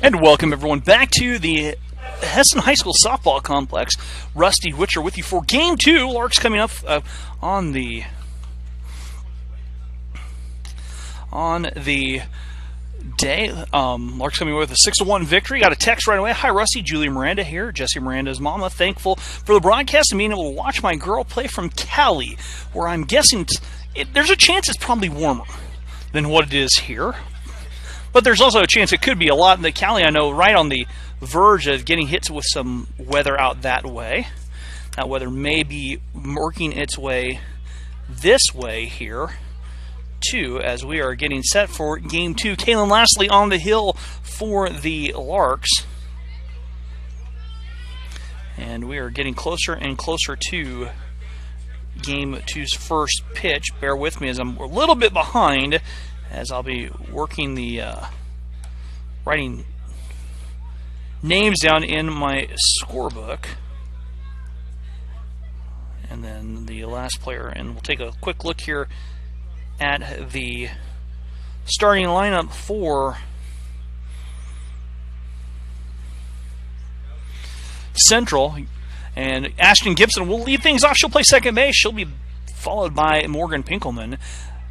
And welcome everyone back to the Hessen High School softball complex. Rusty Witcher with you for Game 2. Larks coming up on the day. Larks coming with a 6-1 victory. Got a text right away. Hi Rusty, Julie Miranda here. Jesse Miranda's mama. Thankful for the broadcast and being able to watch my girl play from Cali, where I'm guessing there's a chance it's probably warmer than what it is here. But there's also a chance it could be a lot in the Cali. I know right on the verge of getting hit with some weather out that way. That weather may be working its way this way here, too, as we are getting set for Game 2. Kaylin Lastly on the hill for the Larks. And we are getting closer and closer to Game 2's first pitch. Bear with me as I'm a little bit behind, as I'll be working the writing names down in my scorebook. And then the last player, and we'll take a quick look here at the starting lineup for Central. And Ashton Gibson will lead things off. She'll play second base. She'll be followed by Morgan Pinkelman.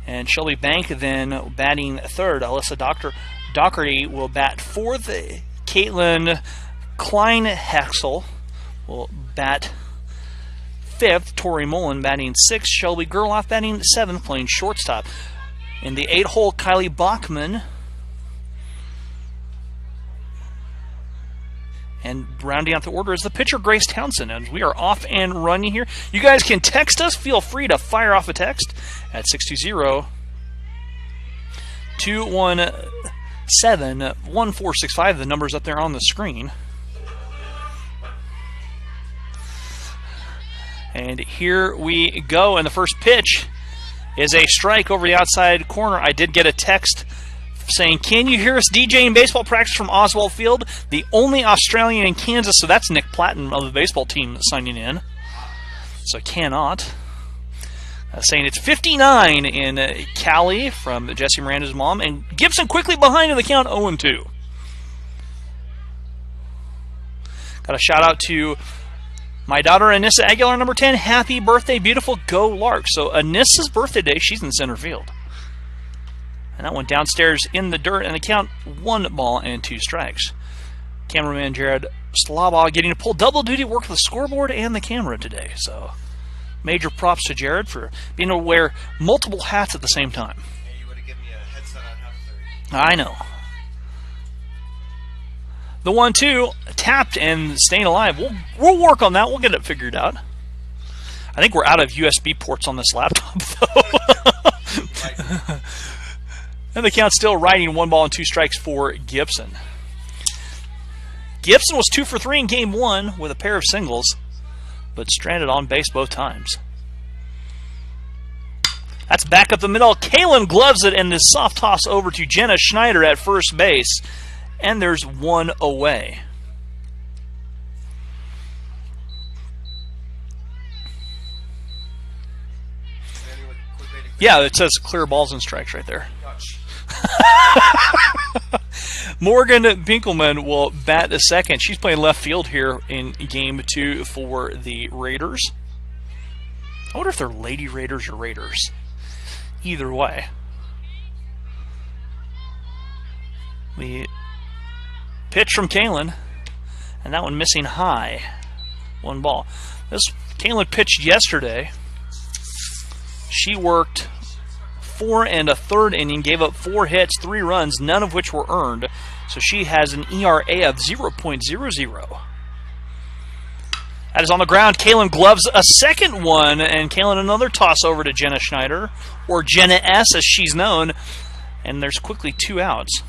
And Shelby Bank then batting third. Alyssa Doherty will bat fourth. Caitlin Klein-Hexel will bat fifth. Tori Mullen batting sixth. Shelby Gerloff batting seventh, playing shortstop. In the 8-hole, Kylie Bachman. And rounding out the order is the pitcher, Grace Townsend. And we are off and running here. You guys can text us. Feel free to fire off a text at 620-217-1465. The number's up there on the screen. And here we go. And the first pitch is a strike over the outside corner. I did get a text saying, can you hear us DJing baseball practice from Oswald Field? The only Australian in Kansas, so that's Nick Platten of the baseball team signing in. So cannot. Saying it's 59 in Cali from Jesse Miranda's mom. And Gibson quickly behind in the count, 0-2. Got a shout out to my daughter, Anissa Aguilar, number 10. Happy birthday, beautiful. Go Larks. So Anissa's birthday day, she's in center field. And that went downstairs in the dirt, and the count 1 ball and 2 strikes. Cameraman Jared Slabaugh getting to pull double duty work with the scoreboard and the camera today. So major props to Jared for being able to wear multiple hats at the same time. Yeah, you would have given me a headset on half 30. I know. The 1-2 tapped and staying alive. We'll work on that. We'll get it figured out. I think we're out of USB ports on this laptop, though. And the count's still riding 1 ball and 2 strikes for Gibson. Gibson was 2 for 3 in Game 1 with a pair of singles, but stranded on base both times. That's back up the middle. Kaylin gloves it, and this soft toss over to Jenna Schneider at first base. And there's 1 away. Yeah, it says clear balls and strikes right there. Morgan Pinkelman will bat the second. She's playing left field here in Game 2 for the Raiders. I wonder if they're Lady Raiders or Raiders. Either way. The pitch from Kaylin, and that one missing high. 1 ball. This Kaylin pitched yesterday. She worked 4 1/3 inning, gave up 4 hits, 3 runs, none of which were earned. So she has an ERA of 0.00. That is on the ground. Kaylin gloves a second one, and Kaylin another toss over to Jenna Schneider, or Jenna S as she's known, and there's quickly 2 outs.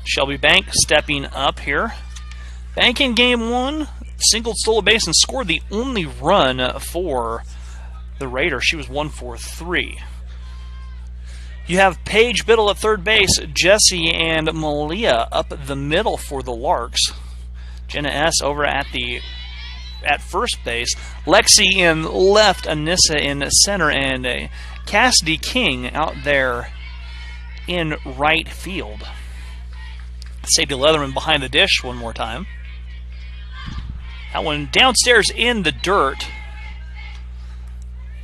Shelby Bank stepping up here. Bank in Game 1, singled, stole a base, and scored the only run for the Raiders. She was 1 for 3. You have Paige Biddle at third base, Jesse and Malia up the middle for the Larks. Jenna S over at first base. Lexi in left, Anissa in center, and Cassidy King out there in right field. Safety Leatherman behind the dish one more time. That one downstairs in the dirt.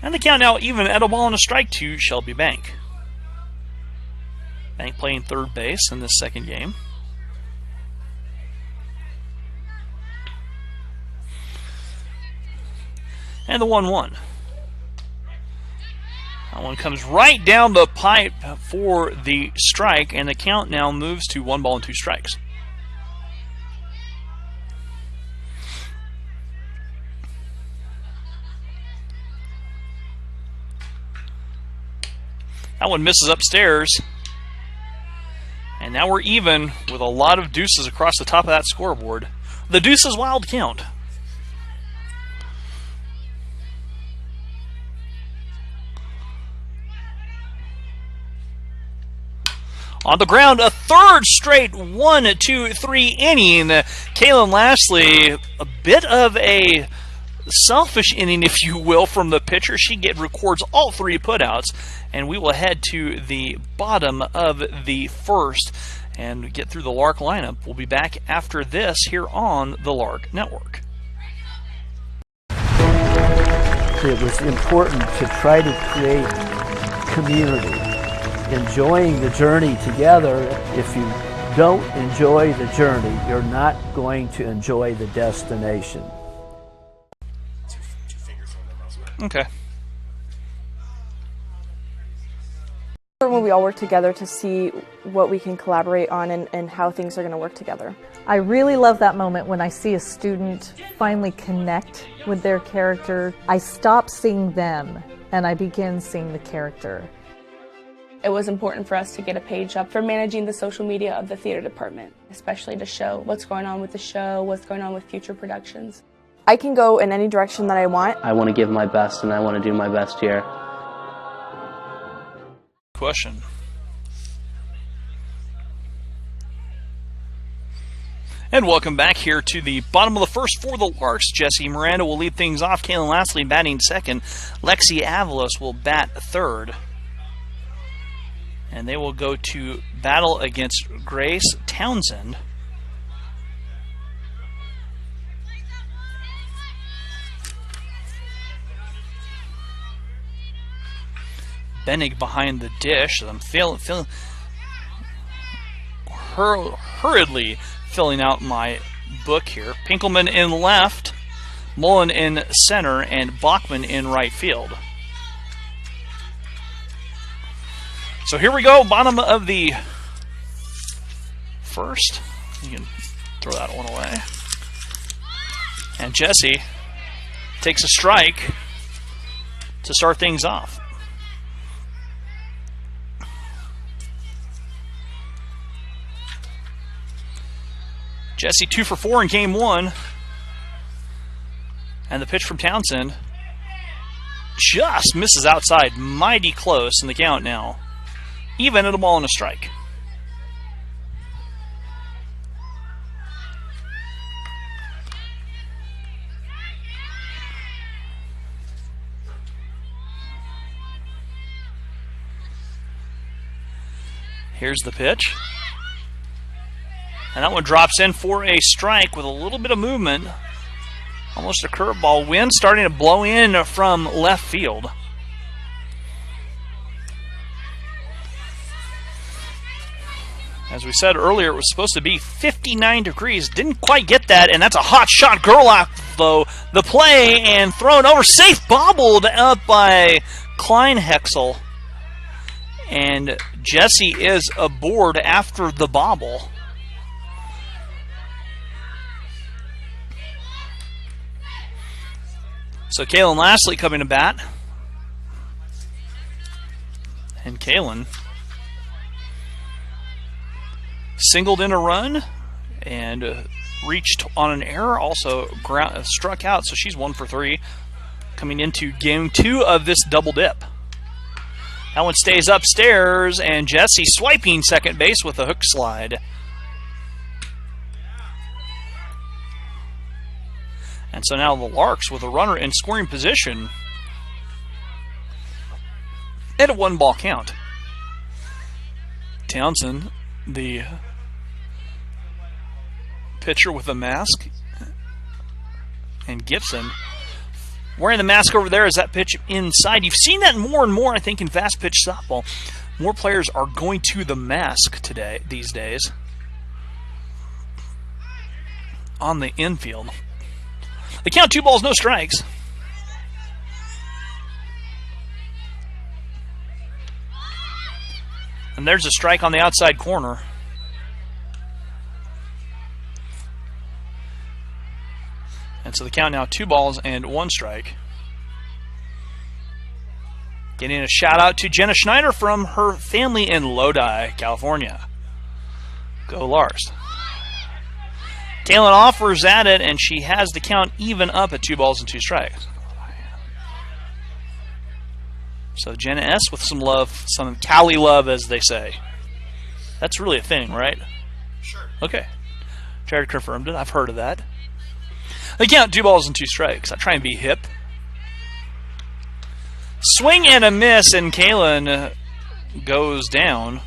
And the count now even at a ball and a strike to Shelby Bank. Bank playing third base in this second game. And the 1-1. That one comes right down the pipe for the strike, and the count now moves to 1 ball and 2 strikes. That one misses upstairs. And now we're even with a lot of deuces across the top of that scoreboard. The deuces wild count. On the ground, a third straight 1, 2, 3 inning. Kaylin Lashley, a bit of a selfish inning, if you will, from the pitcher. She records all 3 putouts, and we will head to the bottom of the first and get through the Lark lineup. We'll be back after this here on the Lark Network. It was important to try to create community, enjoying the journey together. If you don't enjoy the journey, you're not going to enjoy the destination. Okay. When we all work together to see what we can collaborate on and how things are going to work together. I really love that moment when I see a student finally connect with their character. I stop seeing them and I begin seeing the character. It was important for us to get a page up for managing the social media of the theater department, especially to show what's going on with the show, what's going on with future productions. I can go in any direction that I want. I want to give my best and I want to do my best here. Question. And welcome back here to the bottom of the first for the Larks. Jesse Miranda will lead things off. Kaylin Lashley batting second. Lexi Avalos will bat third. And they will go to battle against Grace Townsend. Bennig behind the dish. I'm hurriedly filling out my book here. Pinkelman in left, Mullen in center, and Bachman in right field. So here we go, bottom of the first. You can throw that one away. And Jesse takes a strike to start things off. Jesse 2 for 4 in game 1. And the pitch from Townsend just misses outside, mighty close in the count now. Even at a ball and a strike. Here's the pitch. And that one drops in for a strike with a little bit of movement. Almost a curveball. Wind starting to blow in from left field. As we said earlier, it was supposed to be 59 degrees. Didn't quite get that, and that's a hot shot. Gerlach, though, the play, and thrown over. Safe bobbled up by Kleinhexel. And Jesse is aboard after the bobble. So Kaylin Lashley coming to bat. And Kaylin singled in a run and reached on an error, also struck out, so she's 1 for 3 coming into game 2 of this double dip. That one stays upstairs, and Jesse swiping second base with a hook slide. And so now the Larks with a runner in scoring position at a 1-ball count. Townsend, the pitcher with a mask, and Gibson wearing the mask over there as that pitch inside. You've seen that more and more, I think, in fast pitch softball. More players are going to the mask these days on the infield. They count 2 balls, no strikes. And there's a strike on the outside corner. And so the count now 2 balls and 1 strike. Getting a shout out to Jenna Schneider from her family in Lodi, California. Go Larks. Kaylin offers at it, and she has the count even up at 2 balls and 2 strikes. So Jenna S with some love, some Cali love, as they say. That's really a thing, right? Sure. Okay. Jared confirmed it. I've heard of that. They count 2 balls and 2 strikes. I try and be hip. Swing and a miss, and Kaylin goes down.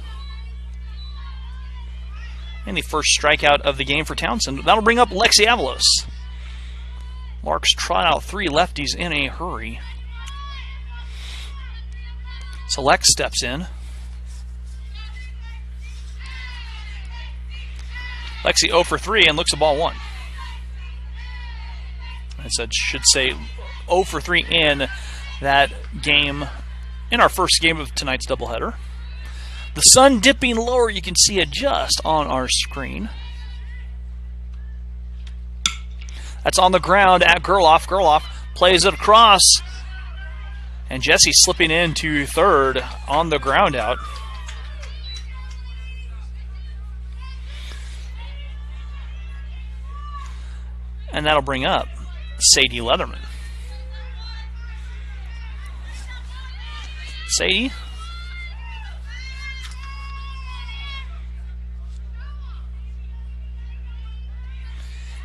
And the first strikeout of the game for Townsend. That'll bring up Lexi Avalos. Larks trot out 3 lefties in a hurry. So Lex steps in. Lexi 0 for 3 and looks a ball 1. I should say 0 for 3 in that game, in our first game of tonight's doubleheader. The sun dipping lower, you can see it just on our screen. That's on the ground at Gerloff. Gerloff plays it across. And Jesse slipping into third on the ground out. And that'll bring up Sadie Leatherman. Sadie.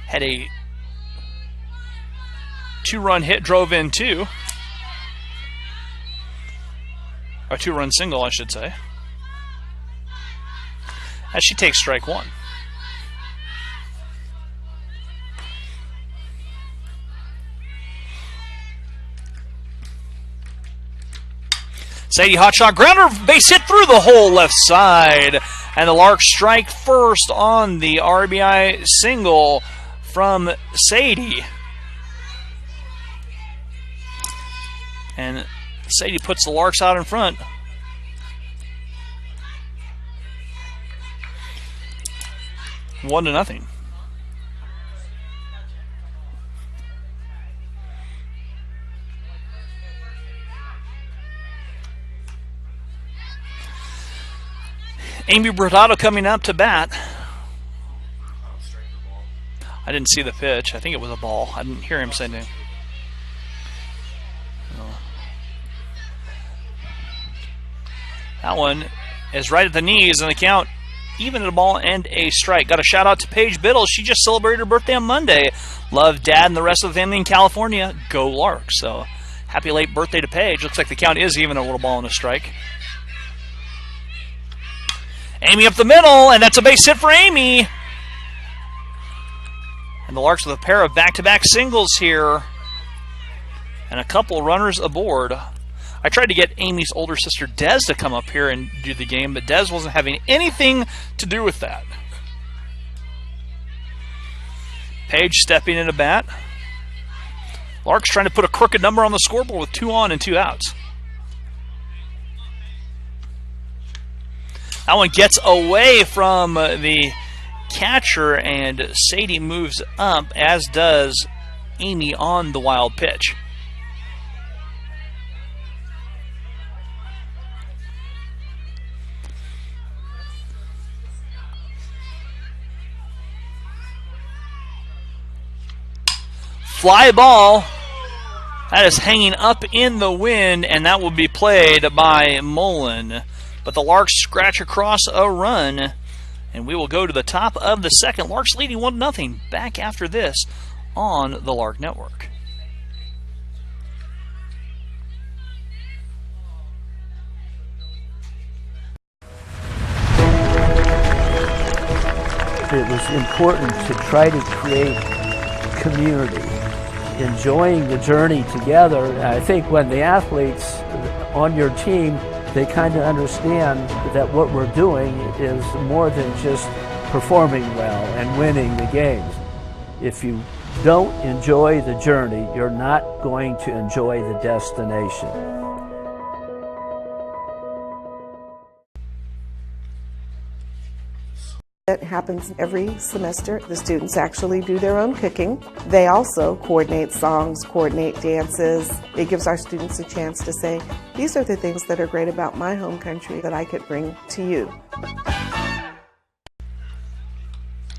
Had a 2-run hit, drove in 2. A 2-run single, I should say. As she takes strike 1. Sadie hot shot grounder, base hit through the whole left side. And the Larks strike first on the RBI single from Sadie. And Sadie puts the Larks out in front. One to nothing. Amy Brutato coming up to bat. I didn't see the pitch. I think it was a ball. I didn't hear him say anything. That one is right at the knees, and the count even at a ball and a strike. Got a shout out to Paige Biddle. She just celebrated her birthday on Monday. Love Dad and the rest of the family in California. Go Larks. So happy late birthday to Paige. Looks like the count is even a little ball and a strike. Amy up the middle, and that's a base hit for Amy. And the Larks with a pair of back-to-back singles here. And a couple runners aboard. I tried to get Amy's older sister Des to come up here and do the game, but Des wasn't having anything to do with that. Paige stepping in to bat. Larks trying to put a crooked number on the scoreboard with 2 on and 2 outs. That one gets away from the catcher, and Sadie moves up, as does Amy on the wild pitch. Fly ball. That is hanging up in the wind, and that will be played by Mullen. But the Larks scratch across a run, and we will go to the top of the second. Larks leading 1-0. Back after this on the Lark Network. it was important to try to create community, enjoying the journey together. I think when the athletes on your team, they kind of understand that what we're doing is more than just performing well and winning the games. If you don't enjoy the journey, you're not going to enjoy the destination. That happens every semester. The students actually do their own cooking. They also coordinate songs, coordinate dances. It gives our students a chance to say, these are the things that are great about my home country that I could bring to you.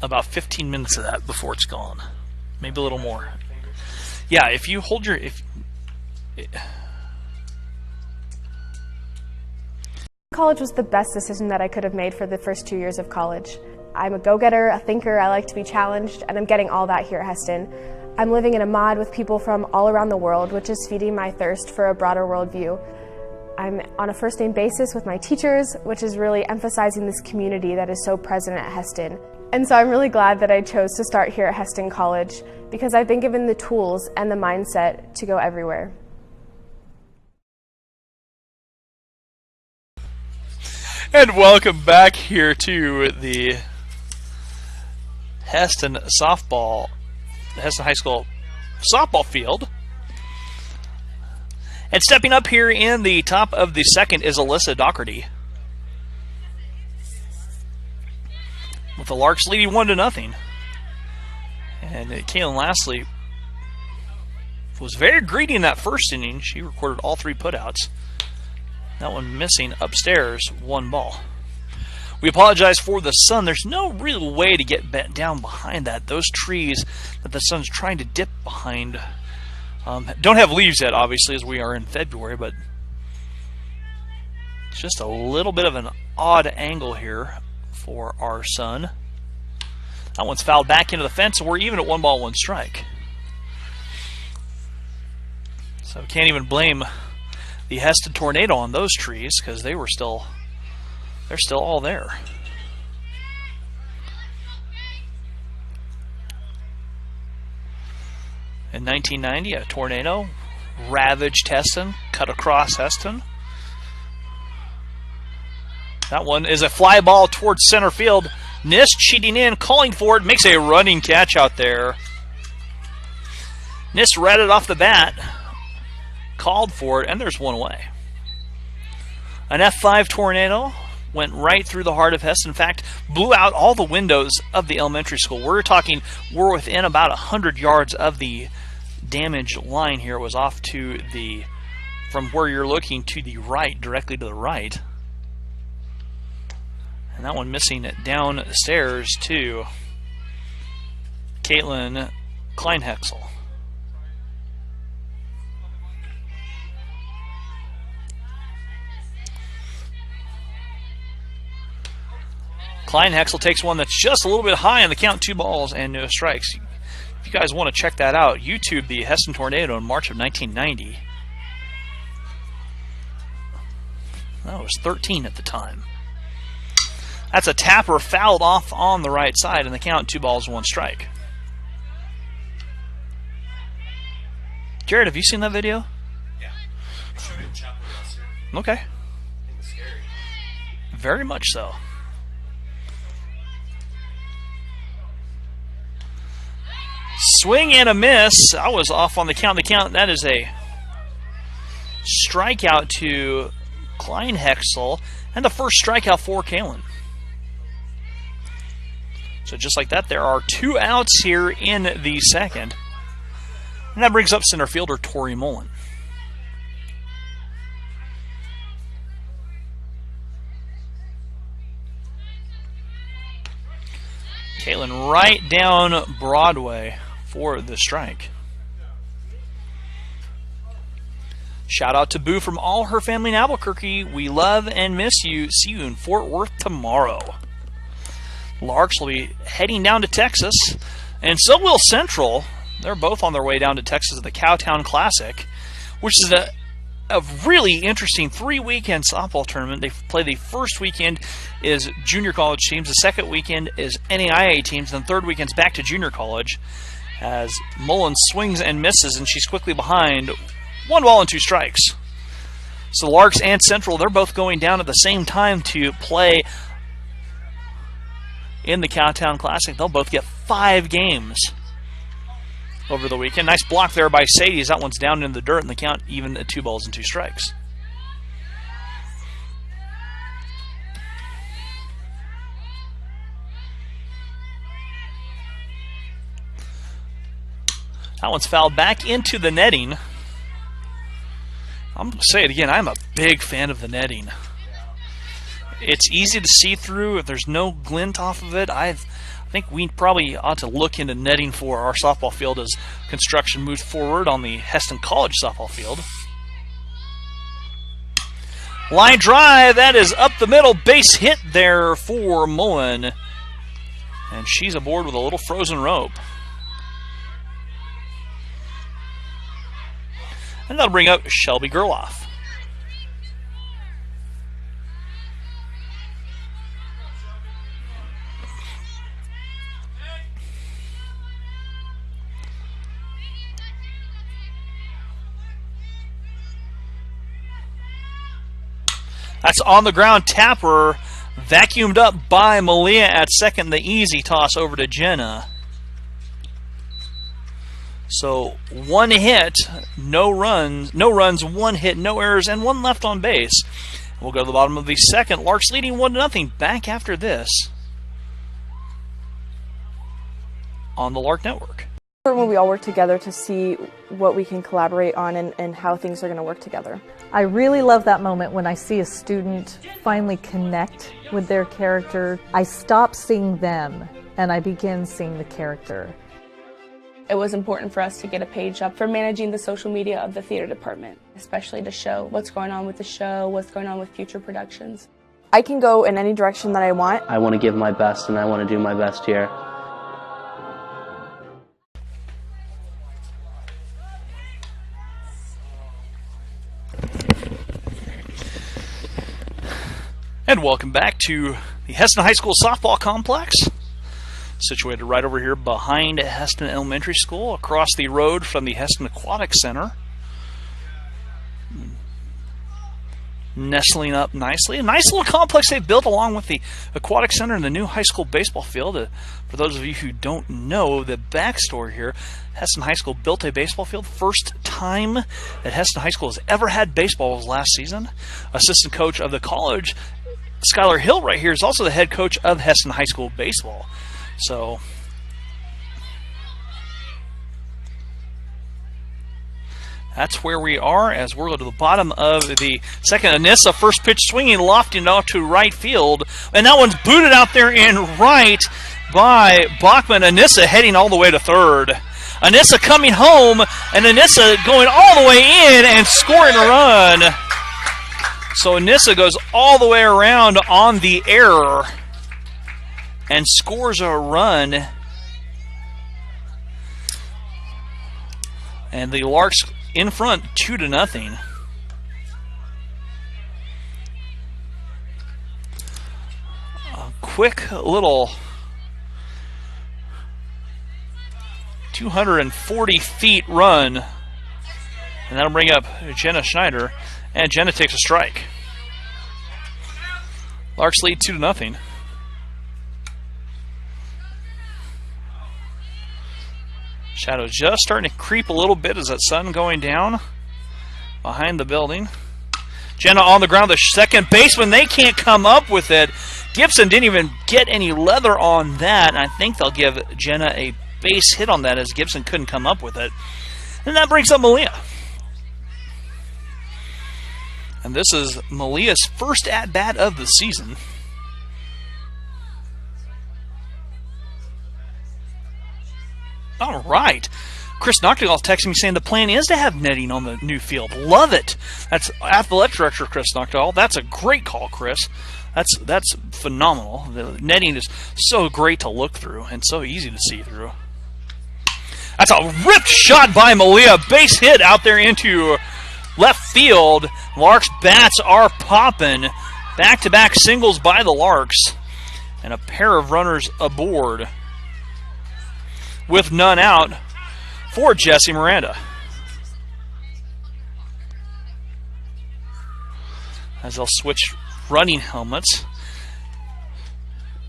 About 15 minutes of that before it's gone. Maybe a little more. Yeah, if you hold your... College was the best decision that I could have made for the first 2 years of college. I'm a go-getter, a thinker, I like to be challenged, and I'm getting all that here at Heston. I'm living in a mod with people from all around the world, which is feeding my thirst for a broader worldview. I'm on a first-name basis with my teachers, which is really emphasizing this community that is so present at Heston. And so I'm really glad that I chose to start here at Heston College because I've been given the tools and the mindset to go everywhere. And welcome back here to the Heston High School softball field. And stepping up here in the top of the second is Alyssa Doherty, with the Larks leading 1-0. And Kaylin Lastly was very greedy in that first inning. She recorded all 3 putouts. That one missing upstairs, 1 ball. We apologize for the sun. There's no real way to get down behind that. Those trees that the sun's trying to dip behind don't have leaves yet, obviously, as we are in February, but it's just a little bit of an odd angle here for our sun. That one's fouled back into the fence, and we're even at 1 ball, 1 strike. So can't even blame the Heston Tornado on those trees because they're still all there. In 1990, a tornado ravaged Heston, cut across Heston. That one is a fly ball towards center field. Nist cheating in, calling for it, makes a running catch out there. Nist read it off the bat, called for it, and there's 1 away. An F5 tornado went right through the heart of Heston. In fact, blew out all the windows of the elementary school. We're within about 100 yards of the damaged line here. It was off to the, from where you're looking to the right, directly to the right. And that one missing it downstairs to Caitlin Kleinhexel. Kleinhexel takes one that's just a little bit high on the count, 2 balls and no strikes. If you guys want to check that out, YouTube the Heston Tornado in March of 1990. That was 13 at the time. That's a tapper fouled off on the right side, and the count 2 balls, 1 strike. Jared, have you seen that video? Yeah. I showed it in chapel last year. Okay. It was scary. Very much so. Swing and a miss. I was off on the count. That is a strikeout to Kleinhexel, and the first strikeout for Kaylin. So just like that, there are 2 outs here in the second. And that brings up center fielder Tori Mullen. Kaylin right down Broadway for the strike. Shout out to Boo from all her family in Albuquerque. We love and miss you. See you in Fort Worth tomorrow. Larks will be heading down to Texas, and so will Central. They're both on their way down to Texas at the Cowtown Classic, which is a really interesting 3-weekend softball tournament. They play the first weekend is junior college teams, the second weekend is NAIA teams, and the third weekend's back to junior college as Mullen swings and misses, and she's quickly behind 1 ball and 2 strikes. So Larks and Central, they're both going down at the same time to play in the Cowtown Classic. They'll both get 5 games over the weekend. Nice block there by Sadie. That one's down in the dirt, and the count even at 2 balls and 2 strikes. That one's fouled back into the netting. I'm going to say it again. I'm a big fan of the netting. It's easy to see through. If there's no glint off of it, I think we probably ought to look into netting for our softball field as construction moves forward on the Hesston College softball field. Line drive, that is up the middle, base hit there for Mullen. And she's aboard with a little frozen rope. And that'll bring up Shelby Gerloff. That's on the ground. Tapper vacuumed up by Malia at second. The easy toss over to Jenna. So 1 hit, no runs, 1 hit, no errors, and 1 left on base. We'll go to the bottom of the second. Larks leading 1-0. Back after this on the Lark Network. When we all work together to see what we can collaborate on and how things are going to work together. I really love that moment when I see a student finally connect with their character. I stop seeing them and I begin seeing the character. It was important for us to get a page up for managing the social media of the theater department, especially to show what's going on with the show, what's going on with future productions. I can go in any direction that I want. I want to give my best, and I want to do my best here. And welcome back to the Hesston High School Softball Complex, situated right over here behind Hesston Elementary School, across the road from the Hesston Aquatic Center. Nestling up nicely. A nice little complex they've built along with the Aquatic Center and the new high school baseball field. For those of you who don't know the backstory here, Hesston High School built a baseball field. First time that Hesston High School has ever had baseball was last season. Assistant coach of the college, Skylar Hill right here, is also the head coach of Hesston High School baseball. So that's where we are as we're to the bottom of the second. Anissa, first pitch swinging, lofting out to right field. And that one's booted out there in right by Bachman. Anissa heading all the way to third. Anissa coming home, and Anissa going all the way in and scoring a run. So Anissa goes all the way around on the error and scores a run. And the Larks in front 2-0. A quick little 240 feet run. And that'll bring up Jenna Schneider. And Jenna takes a strike. Larks lead 2-0. Shadow just starting to creep a little bit as that sun going down behind the building. Jenna on the ground, the second baseman. They can't come up with it. Gibson didn't even get any leather on that. And I think they'll give Jenna a base hit on that as Gibson couldn't come up with it. And that brings up Malia. And this is Malia's first at-bat of the season. All right. Chris Noctegal's texting me saying the plan is to have netting on the new field. Love it. That's athletic director Chris Noctegal. That's a great call, Chris. That's phenomenal. The netting is so great to look through and so easy to see through. That's a ripped shot by Malia. Base hit out there into left field. Larks bats are popping. Back-to-back singles by the Larks. And a pair of runners aboard with none out for Jesse Miranda. As they'll switch running helmets.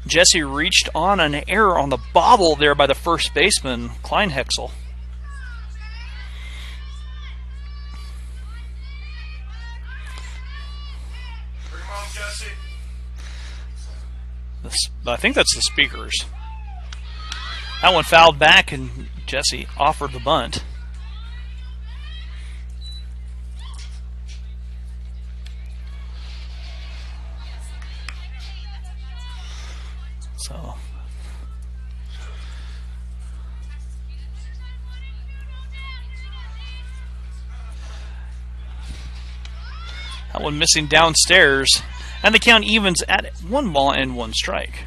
Jesse reached on an error on the bobble there by the first baseman, Kleinhexel. Bring him home, Jesse. I think that's the speakers. That one fouled back, and Jesse offered the bunt. So that one missing downstairs, and the count evens at 1 ball and 1 strike.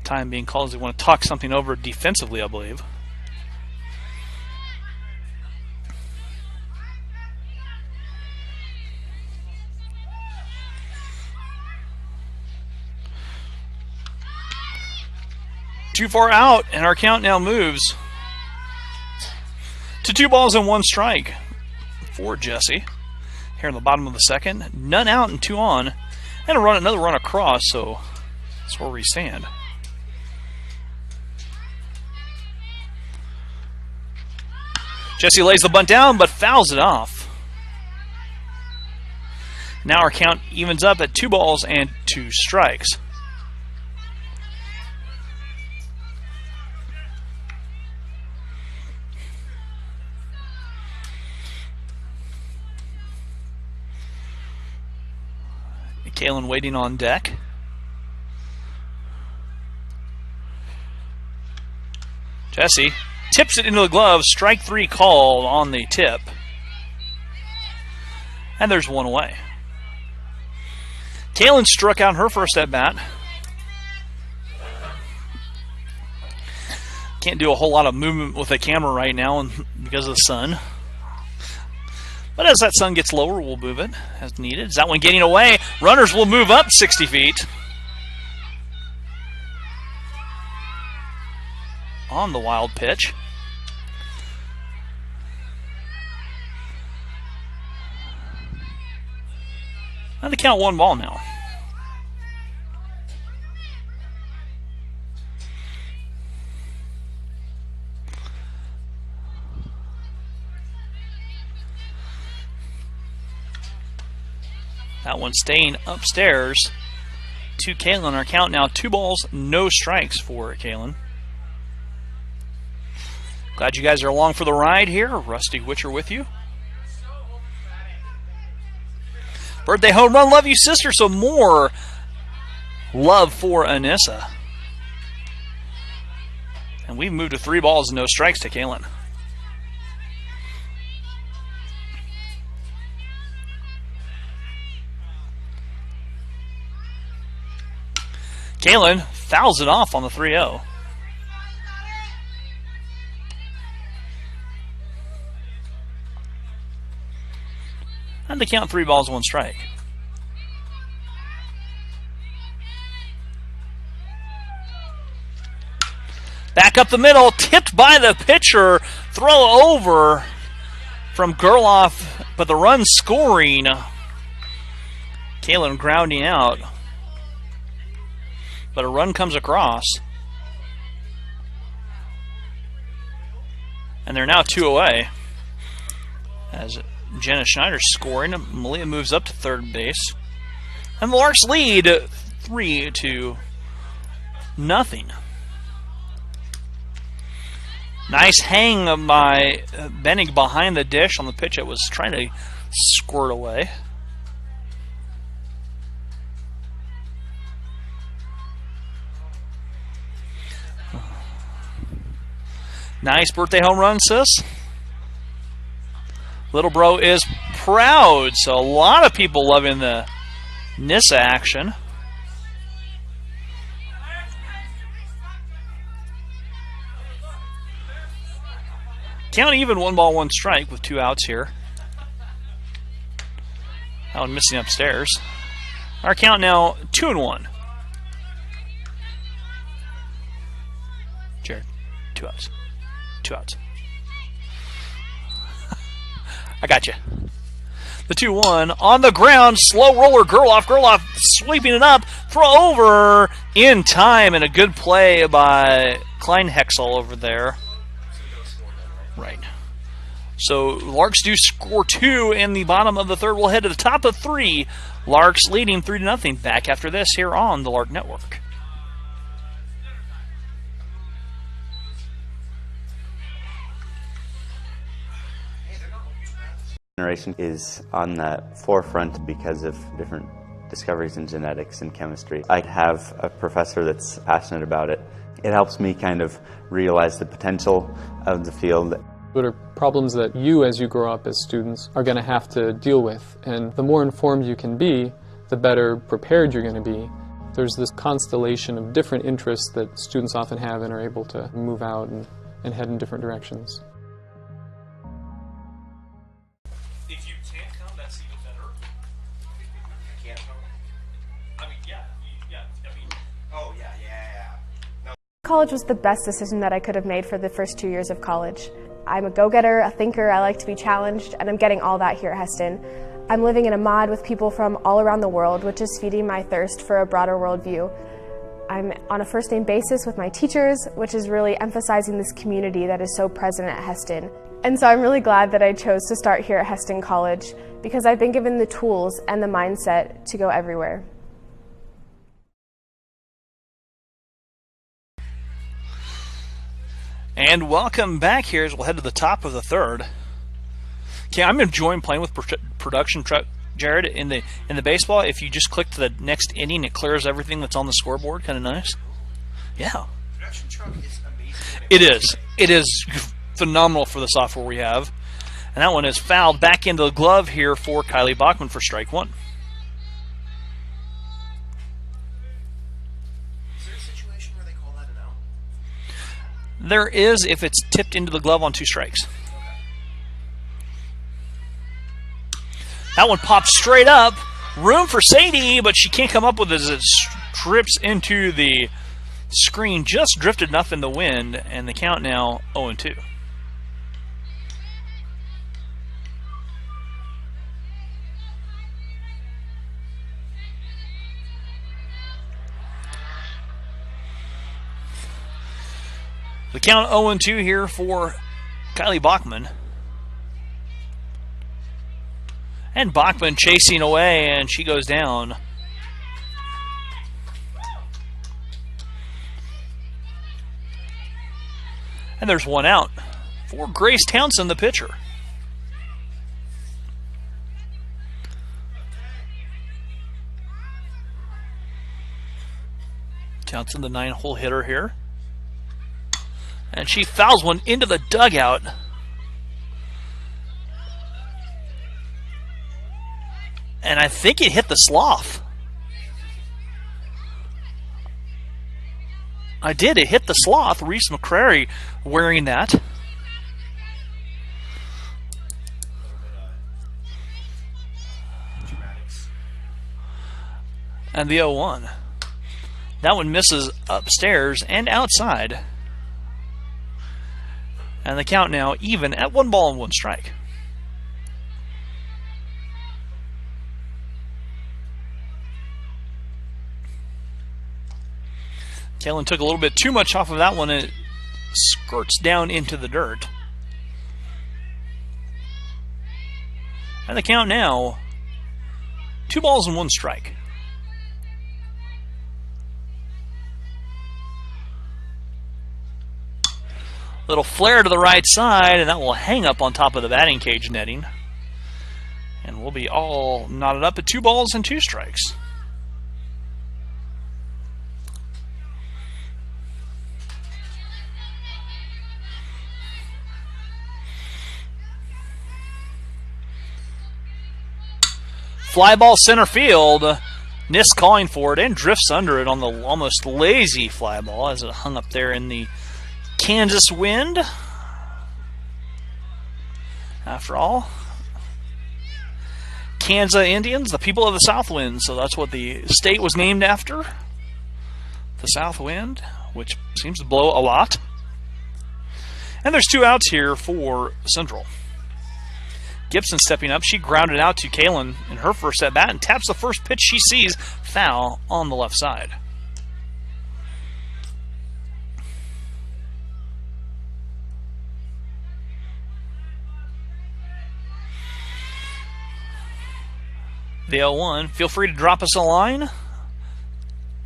Time being called as they want to talk something over defensively, I believe. Too far out, and our count now moves to 2 balls and 1 strike for Jesse. Here in the bottom of the second, none out and 2 on, and another run across. So that's where we stand. Jesse lays the bunt down, but fouls it off. Now our count evens up at 2 balls and 2 strikes. Kalen waiting on deck. Jesse tips it into the glove. Strike 3 called on the tip. And there's 1 away. Kalen struck out her first at bat. Can't do a whole lot of movement with the camera right now because of the sun. But as that sun gets lower, we'll move it as needed. Is that one getting away? Runners will move up 60 feet. On the wild pitch. And the count 1 ball now. That one staying upstairs to Kalen. Our count now 2 balls, no strikes for Kalen. Glad you guys are along for the ride here. Rusty Witcher with you. Birthday home run, love you, sister. So more love for Anissa. And we've moved to 3 balls and no strikes to Kalen. Kalen fouls it off on the 3-0. And the count 3 balls, 1 strike. Back up the middle, tipped by the pitcher. Throw over from Gerloff, but the run scoring. Kalen grounding out. But a run comes across. And they're now 2 away. As Jenna Schneider's scoring, Malia moves up to third base. And the Larks lead 3-0. Nice hang by Benning behind the dish on the pitch. It was trying to squirt away. Nice birthday home run, sis. Little bro is proud. So a lot of people loving the Nissa action. count even, 1 ball, 1 strike with 2 outs here. That one missing upstairs. Our count now 2-1. Jared, 2 outs. 2 outs. I got you. The 2-1 on the ground. Slow roller. Gerloff sweeping it up. Throw over in time, and a good play by Klein Hexel over there. Right. So Larks do score 2 in the bottom of the third. We'll head to the top of 3. Larks leading 3-0. Back after this here on the Lark Network. Generation is on the forefront because of different discoveries in genetics and chemistry. I have a professor that's passionate about it. It helps me kind of realize the potential of the field. What are problems that you, as you grow up as students, are going to have to deal with? And the more informed you can be, the better prepared you're going to be. There's this constellation of different interests that students often have and are able to move out and head in different directions. If you can't come, that's even better. Can't come? I mean, yeah. I mean, oh, yeah. No. College was the best decision that I could have made for the first 2 years of college. I'm a go-getter, a thinker, I like to be challenged, and I'm getting all that here at Heston. I'm living in a mod with people from all around the world, which is feeding my thirst for a broader worldview. I'm on a first-name basis with my teachers, which is really emphasizing this community that is so present at Heston. And so I'm really glad that I chose to start here at Heston College because I've been given the tools and the mindset to go everywhere. And welcome back here as we'll head to the top of the third. Okay, I'm enjoying playing with production truck, Jared, in the baseball. If you just click to the next inning, it clears everything that's on the scoreboard. Kind of nice. Yeah. Production truck is amazing. It is. It is phenomenal for the software we have. And that one is fouled back into the glove here for Kylie Bachman for strike 1. Is there a situation where they call that an out? There is if it's tipped into the glove on 2 strikes. That one pops straight up. Room for Sadie, but she can't come up with it as it strips into the screen. Just drifted enough in the wind, and the count now 0-2. The count 0-2 here for Kylie Bachman. And Bachman chasing away, and she goes down. And there's 1 out for Grace Townsend, the pitcher. Townsend, the 9-hole hitter here. And she fouls one into the dugout. And I think it hit the sloth. I did. It hit the sloth. Reese McCrary wearing that. And the 0-1. That one misses upstairs and outside. And the count now even at 1 ball and 1 strike. Kalen took a little bit too much off of that one, and it skirts down into the dirt. And the count now 2 balls and 1 strike. Little flare to the right side, and that will hang up on top of the batting cage netting. And we'll be all knotted up at 2 balls and 2 strikes. Fly ball center field. Nis calling for it and drifts under it on the almost lazy fly ball as it hung up there in the Kansas wind. After all, Kansas Indians, the people of the South Wind. So that's what the state was named after. The South Wind, which seems to blow a lot. And there's 2 outs here for Central. Gibson stepping up. She grounded out to Kaylin in her first at bat and taps the first pitch she sees, foul on the left side. The 0-1. Feel free to drop us a line.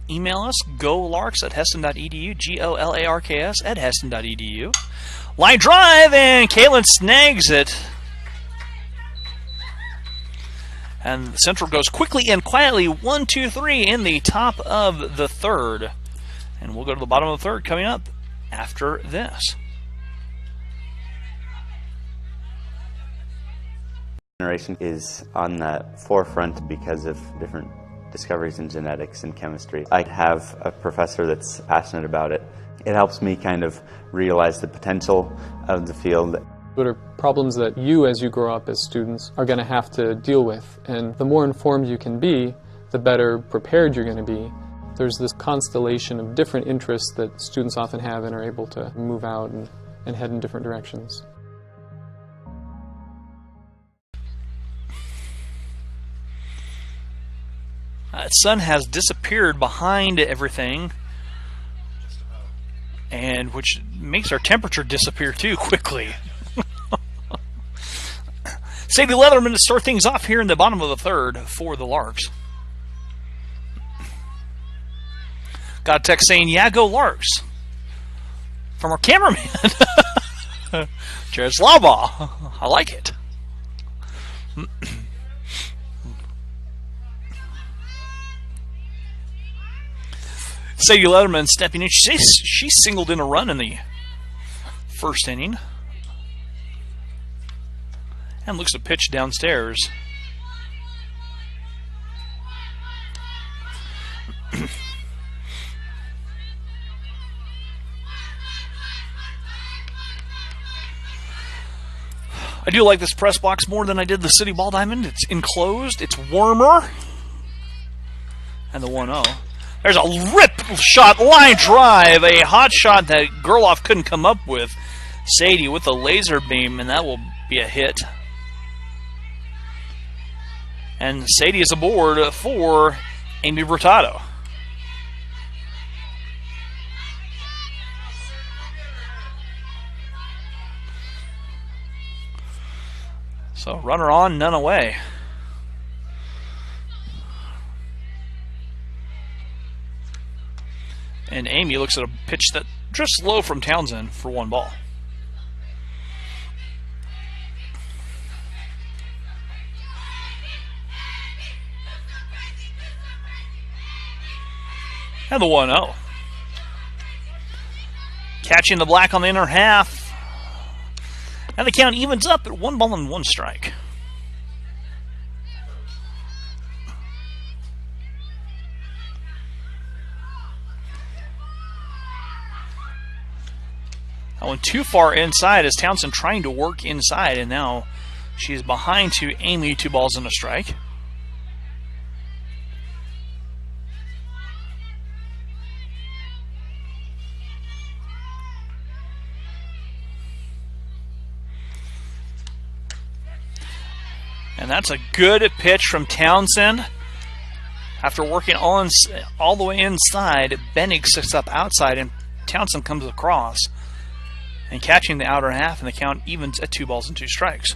Email us, golarks@heston.edu, GOLARKS @heston.edu. Line drive, and Kaylin snags it. And Central goes quickly and quietly, 1-2-3 in the top of the third. And we'll go to the bottom of the third coming up after this. Generation is on the forefront because of different discoveries in genetics and chemistry. I have a professor that's passionate about it. It helps me kind of realize the potential of the field. What are problems that you, as you grow up as students, are going to have to deal with? And the more informed you can be, the better prepared you're going to be. There's this constellation of different interests that students often have and are able to move out and head in different directions. Sun has disappeared behind everything, and which makes our temperature disappear too quickly. Sadie Leatherman to start things off here in the bottom of the third for the Larks. Got a text saying, "Yeah, go Larks," from our cameraman, Jared Slaubaugh. I like it. Sadie Leatherman stepping in. She singled in a run in the first inning. And looks to pitch downstairs. I do like this press box more than I did the City Ball Diamond. It's enclosed. It's warmer. And the 1-0. There's a rip shot, line drive, a hot shot that Gerloff couldn't come up with. Sadie with a laser beam, and that will be a hit. And Sadie is aboard for Amy Brutato. So runner on, none away. And Amy looks at a pitch that drifts low from Townsend for 1 ball. And the 1-0. Catching the black on the inner half. And the count evens up at 1 ball and 1 strike. That one too far inside as Townsend trying to work inside, and now she's behind to Amy, 2 balls and a strike. And that's a good pitch from Townsend. After working all the way inside, Bennig sits up outside, and Townsend comes across and catching the outer half, and the count evens at 2 balls and 2 strikes.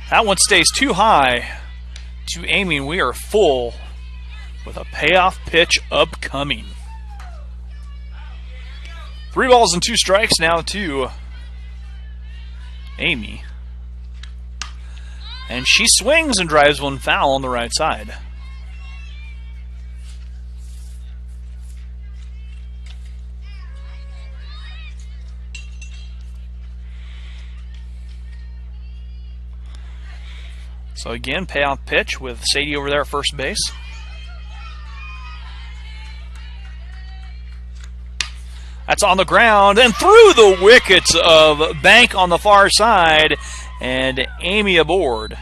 That one stays too high to Amy, and we are full with a payoff pitch upcoming. 3 balls and 2 strikes now to Amy. And she swings and drives one foul on the right side. So again, payoff pitch with Sadie over there at first base. That's on the ground and through the wickets of Bank on the far side, and Amy aboard.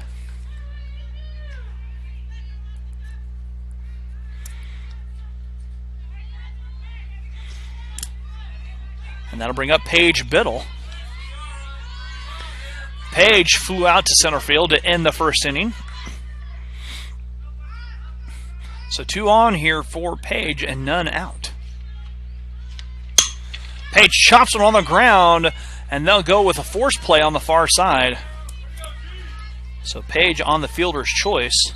And that'll bring up Paige Biddle. Paige flew out to center field to end the first inning. So 2 on here for Paige and none out. Paige chops it on the ground, and they'll go with a force play on the far side. So Paige on the fielder's choice.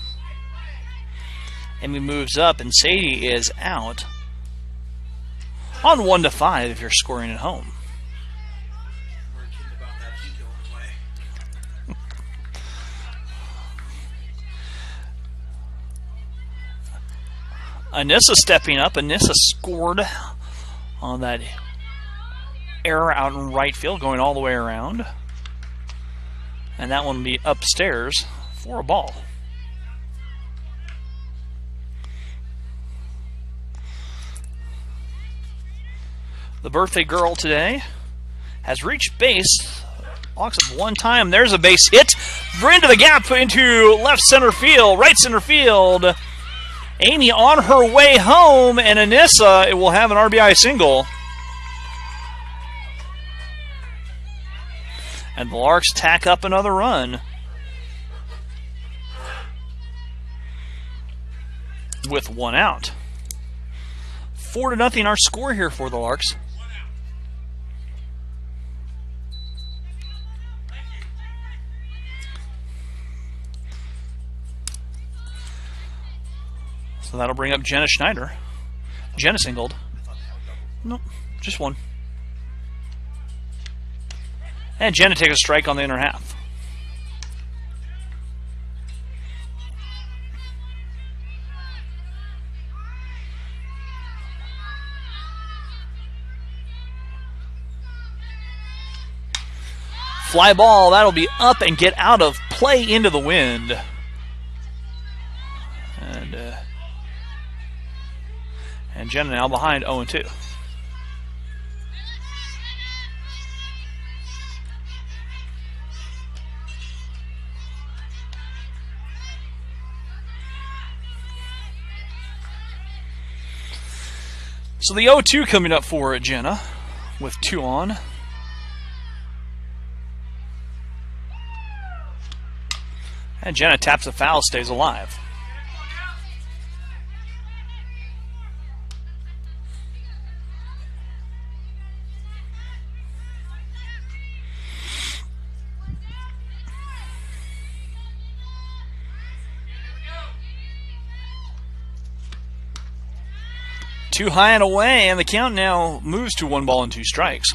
Amy moves up, and Sadie is out on 1-5 if you're scoring at home. We're kidding about that too going away. Anissa stepping up. Anissa scored on that error out in right field, going all the way around. And that one will be upstairs for a ball. The birthday girl today has reached base. Walks up one time. There's a base hit. Into the gap into left center field, right center field. Amy on her way home, and Anissa will have an RBI single. And the Larks tack up another run with 1 out. 4-0 our score here for the Larks. So that'll bring up Jenna Schneider. Jenna singled. Nope, just 1. And Jenna takes a strike on the inner half. Fly ball, that'll be up and get out of play into the wind. And Jenna now behind 0-2. So the 0-2 coming up for Jenna with 2 on. And Jenna taps a foul, stays alive. Too high and away, and the count now moves to 1 ball and 2 strikes.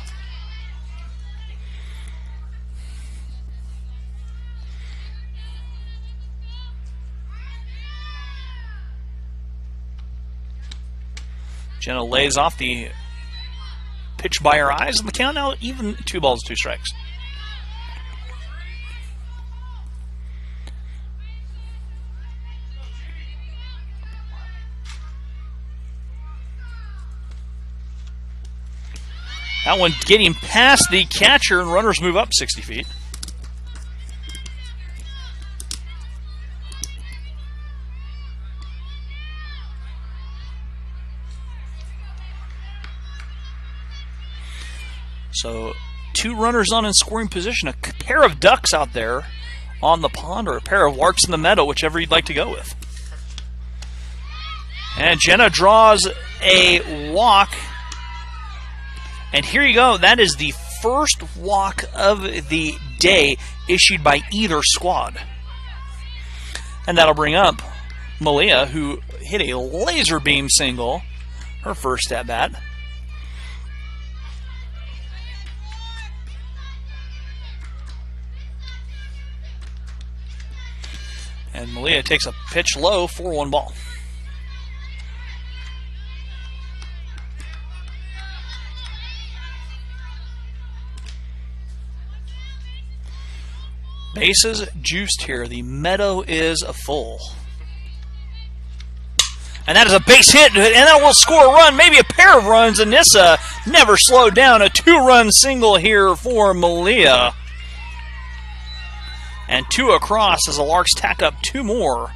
Jenna lays off the pitch by her eyes, and the count now even 2 balls, 2 strikes. That one getting past the catcher, and runners move up 60 feet. So 2 runners on in scoring position. A pair of ducks out there on the pond, or a pair of larks in the meadow, whichever you'd like to go with. And Jenna draws a walk. And here you go. That is the first walk of the day issued by either squad. And that'll bring up Malia, who hit a laser beam single, her first at bat. And Malia takes a pitch low for 1 ball. Bases juiced here. The meadow is full. And that is a base hit, and that will score a run, maybe a pair of runs. And Nissa never slowed down. A 2-run single here for Malia. And 2 across as the Larks tack up 2 more.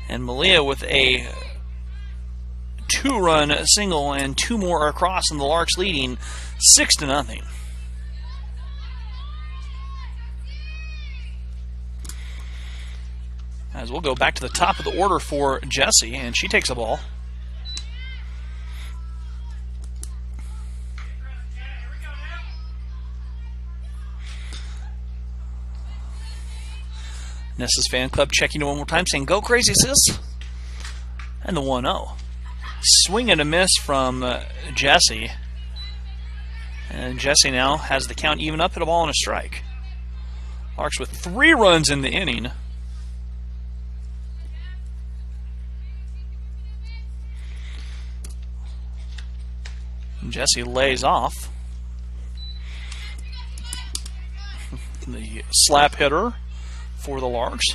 And Malia with a 2-run single and 2 more across, and the Larks leading 6-0. As we'll go back to the top of the order for Jessie, and she takes a ball. Nessa's fan club checking it one more time, saying, "Go crazy, sis." And the 1-0. Swing and a miss from Jessie. And Jessie now has the count even up, hit a ball and a strike. Larks with 3 runs in the inning. Jessie lays off. The slap hitter for the Larks.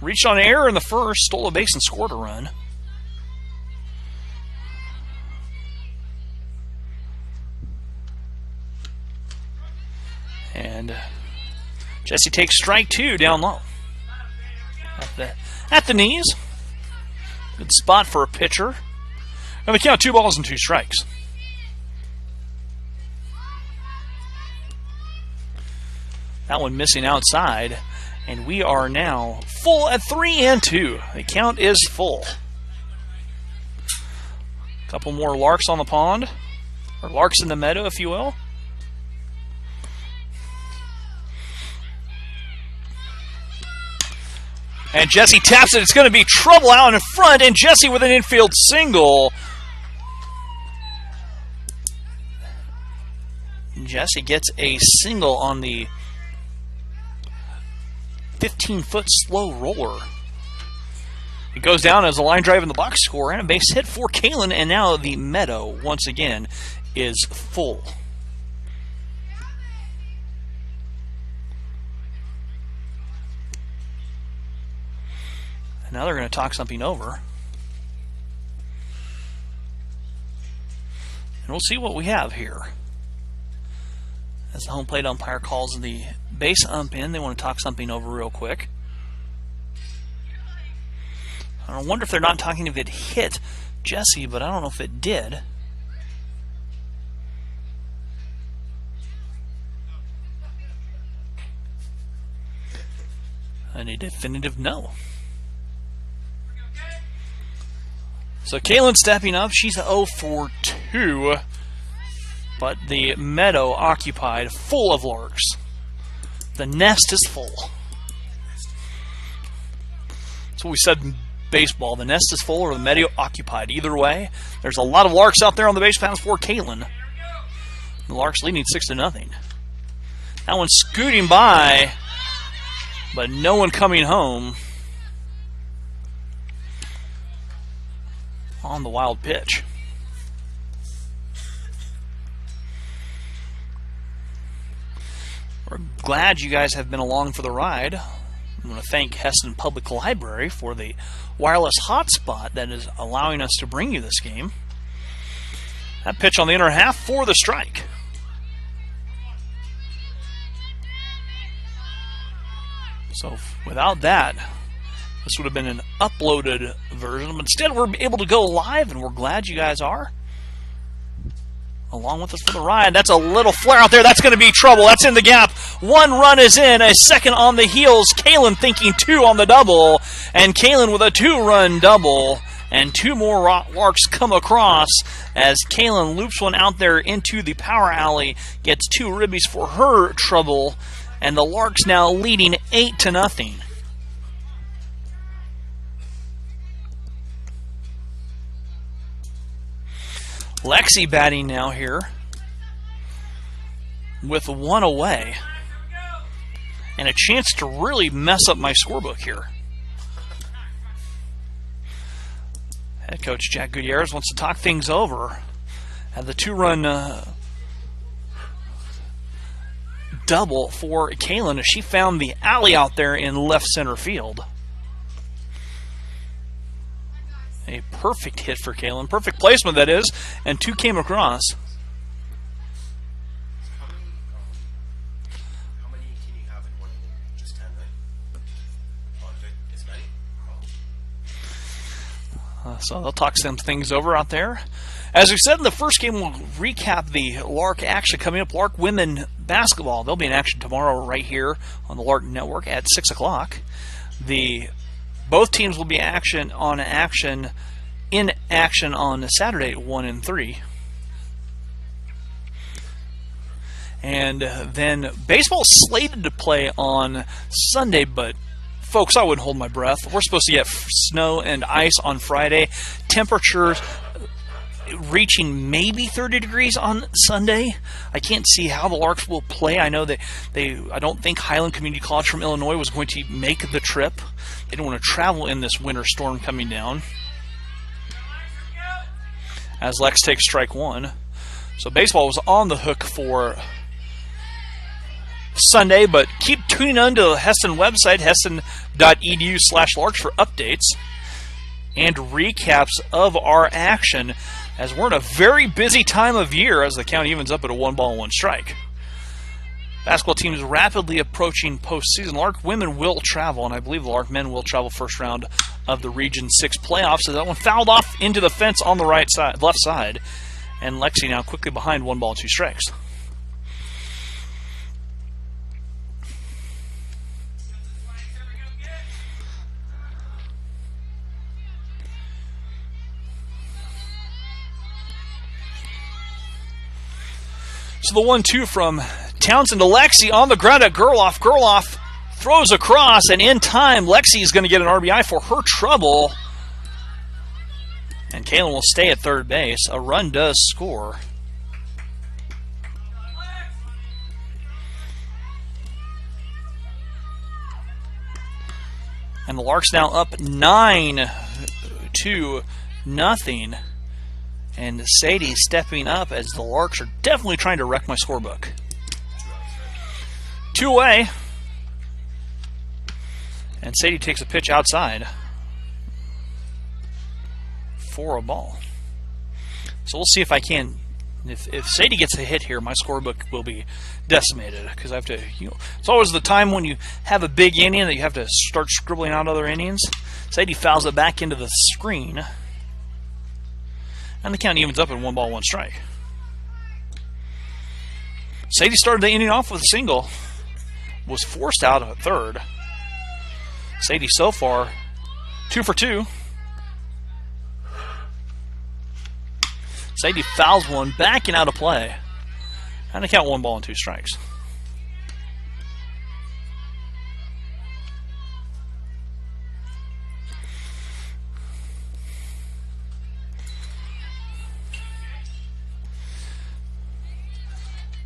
Reached on error in the first, stole a base and scored a run. And Jessie takes strike 2 down low. At the knees. Good spot for a pitcher. And the count 2 balls and 2 strikes. That one missing outside. And we are now full at 3-2. The count is full. A couple more Larks on the pond. Or Larks in the meadow, if you will. And Jessie taps it. It's going to be trouble out in front. And Jessie with an infield single. Jessie gets a single on the 15-foot slow roller. It goes down as a line drive in the box score and a base hit for Kaylin. And now the meadow, once again, is full. And now they're going to talk something over. And we'll see what we have here. As the home plate umpire calls the base ump in, they want to talk something over real quick. I wonder if they're not talking if it hit Jessie, but I don't know if it did. And a definitive no. So Kaylin stepping up. She's 0 for 2. But the meadow occupied, full of Larks. The nest is full. That's what we said in baseball. The nest is full or the meadow occupied. Either way, there's a lot of Larks out there on the base paths for Kaylin. The Larks leading 6-0. That one's scooting by, but no one coming home on the wild pitch. We're glad you guys have been along for the ride. I want to thank Hesston Public Library for the wireless hotspot that is allowing us to bring you this game. That pitch on the inner half for the strike. So without that, this would have been an uploaded version. But instead, we're able to go live, and we're glad you guys are along with us for the ride. That's a little flare out there. That's going to be trouble. That's in the gap. 1 run is in. A second on the heels. Kaylin thinking 2 on the double. And Kaylin with a 2-run double. And 2 more Larks come across as Kaylin loops one out there into the power alley. Gets 2 ribbies for her trouble. And the Larks now leading 8-0. Lexi batting now here with 1 away and a chance to really mess up my scorebook here. Head coach Jack Gutierrez wants to talk things over. Had the 2-run double for Kaylin as she found the alley out there in left center field. A perfect hit for Kaylin. Perfect placement, that is, and 2 came across. How many can you have in one inning? Just 10, right? Oh, it's many? So they'll talk some things over out there. As we said in the first game, we'll recap the Lark action coming up. Lark women basketball. They'll be in action tomorrow right here on the Lark Network at 6 o'clock. Both teams will be in action on Saturday at 1 and 3. And then baseball slated to play on Sunday, but folks, I wouldn't hold my breath. We're supposed to get snow and ice on Friday. Temperatures reaching maybe 30 degrees on Sunday. I can't see how the Larks will play. I know that I don't think Highland Community College from Illinois was going to make the trip. They didn't want to travel in this winter storm coming down. As Lex takes strike 1. So baseball was on the hook for Sunday, but keep tuning in to the Hesston website, hesston.edu/Larks for updates and recaps of our action, as we're in a very busy time of year as the count evens up at a 1-1 strike. Basketball team is rapidly approaching postseason. Lark women will travel, and I believe the Lark men will travel first round of the Region 6 playoffs. So that one fouled off into the fence on the left side, and Lexi now quickly behind 1-2 strikes. So the 1-2 from Townsend to Lexi on the ground at Gerloff. Gerloff throws across, and in time, Lexi is going to get an RBI for her trouble. And Kaylin will stay at third base. A run does score. And the Larks now up 9-0. And Sadie stepping up as the Larks are definitely trying to wreck my scorebook. 2 away. And Sadie takes a pitch outside for a ball. So we'll see if I can. If Sadie gets a hit here, my scorebook will be decimated, because I have to. It's always the time when you have a big inning that you have to start scribbling out other innings. Sadie fouls it back into the screen. And the count evens up at 1-1 strike. Sadie started the inning off with a single. Was forced out at third. Sadie so far 2 for 2. Sadie fouls one, backing out of play. And the count 1-2 strikes.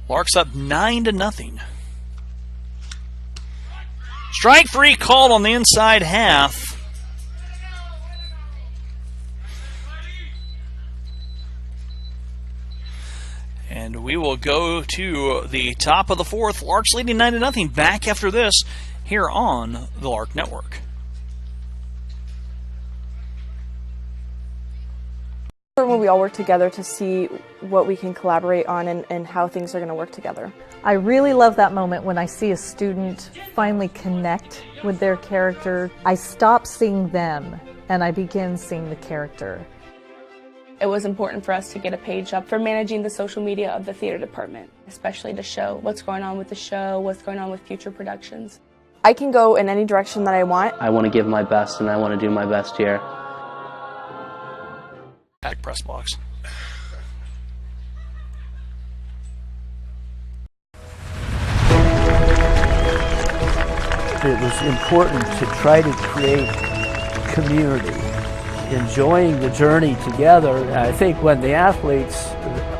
Larks up 9-0. Strike 3 called on the inside half. And we will go to the top of the 4th. Larks leading 9-0. Back after this here on the Lark Network. When we all work together to see what we can collaborate on and how things are going to work together. I really love that moment when I see a student finally connect with their character. I stop seeing them and I begin seeing the character. It was important for us to get a page up for managing the social media of the theater department, especially to show what's going on with the show, what's going on with future productions. I can go in any direction that I want. I want to give my best, and I want to do my best here. Back press box. It was important to try to create community, enjoying the journey together. I think when the athletes